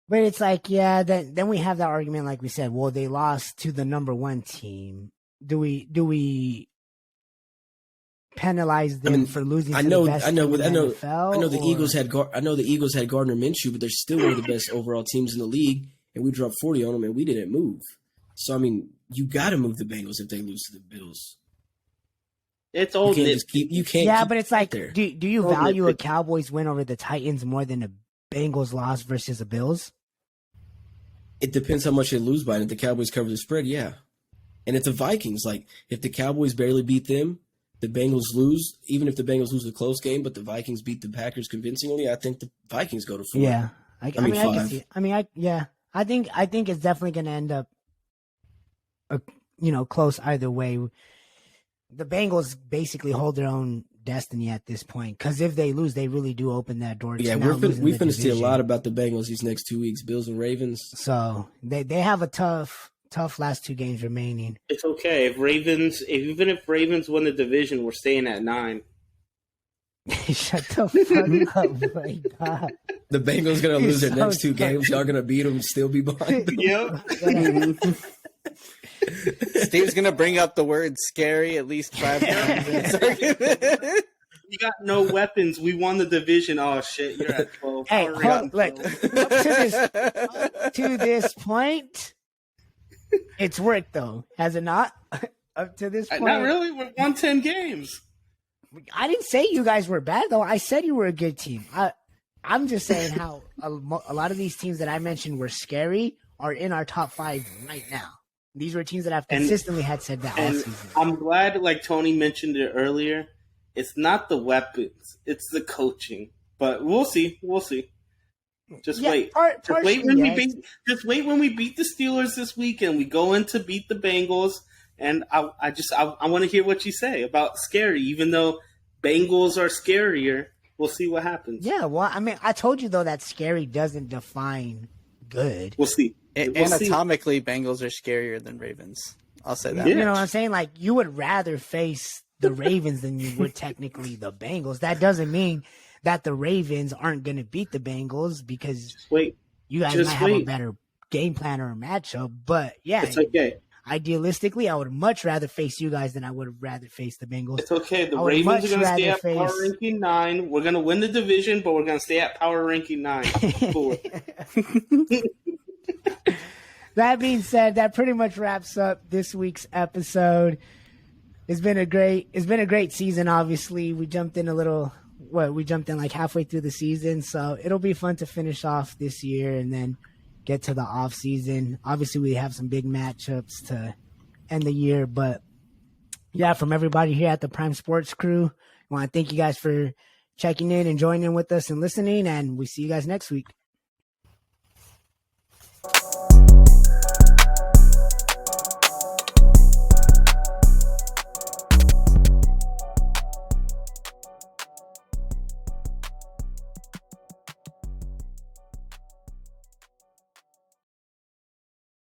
Speaker 1: But it's like, then we have that argument, like we said. Well, they lost to the number 1 team. Do we penalize them for losing? I know the Eagles had
Speaker 3: Gardner Minshew, but they're still one of the best overall teams in the league, and we dropped 40 on them, and we didn't move. So I mean, you got to move the Bengals if they lose to the Bills.
Speaker 2: It's all
Speaker 3: you can't.
Speaker 1: Yeah, but it's like, do you value a Cowboys win over the Titans more than a Bengals loss versus a Bills?
Speaker 3: It depends how much they lose by, and if the Cowboys cover the spread, yeah. And if the Vikings, like, if the Cowboys barely beat them, the Bengals lose. Even if the Bengals lose a close game, but the Vikings beat the Packers convincingly, I think the Vikings go to 4.
Speaker 1: Yeah, I mean,
Speaker 3: 5.
Speaker 1: I can see. I mean, I think it's definitely going to end up, close either way. The Bengals basically hold their own destiny at this point because if they lose, they really do open that door.
Speaker 3: Yeah, we're going to see a lot about the Bengals these next 2 weeks, Bills and Ravens.
Speaker 1: So they have a tough last 2 games remaining.
Speaker 2: It's okay even if Ravens win the division, we're staying at 9.
Speaker 1: Shut the fuck up, my God.
Speaker 3: The Bengals going to lose their next 2 games. Y'all going to beat them and still be behind them.
Speaker 2: Yep.
Speaker 4: Steve's gonna bring up the word "scary" at least 5 times in this argument.
Speaker 2: You got no weapons. We won the division. Oh shit, you're at 12.
Speaker 1: Hey, look, up to this point, it's worked though, has it not? Up to this point,
Speaker 2: not really. We've won 10 games.
Speaker 1: I didn't say you guys were bad though. I said you were a good team. I'm just saying how a lot of these teams that I mentioned were scary are in our top 5 right now. These were teams that I've consistently had said that all season. I'm
Speaker 2: glad, like Tony mentioned it earlier, it's not the weapons, it's the coaching. But we'll see. Just wait. Just wait when we beat the Steelers this week and we go in to beat the Bengals. And I want to hear what you say about scary. Even though Bengals are scarier, we'll see what happens.
Speaker 1: Yeah, well, I mean, I told you though that scary doesn't define good.
Speaker 2: We'll see.
Speaker 4: Anatomically, Bengals are scarier than Ravens. I'll say that.
Speaker 1: You know what I'm saying? Like, you would rather face the Ravens than you would technically the Bengals. That doesn't mean that the Ravens aren't going to beat the Bengals because you guys might have a better game plan or a matchup. But, yeah,
Speaker 2: it's okay.
Speaker 1: Idealistically, I would much rather face you guys than I would rather face the Bengals.
Speaker 2: It's okay. The Ravens are going to stay at power ranking 9. We're going to win the division, but we're going to stay at power ranking 9. Cool.
Speaker 1: that being said, that pretty much wraps up this week's episode. It's been a great season. Obviously, we jumped in like halfway through the season, so it'll be fun to finish off this year and then get to the off season. Obviously, we have some big matchups to end the year, but yeah, from everybody here at the Prime Sports Crew, I want to thank you guys for checking in and joining in with us and listening, and we see you guys next week.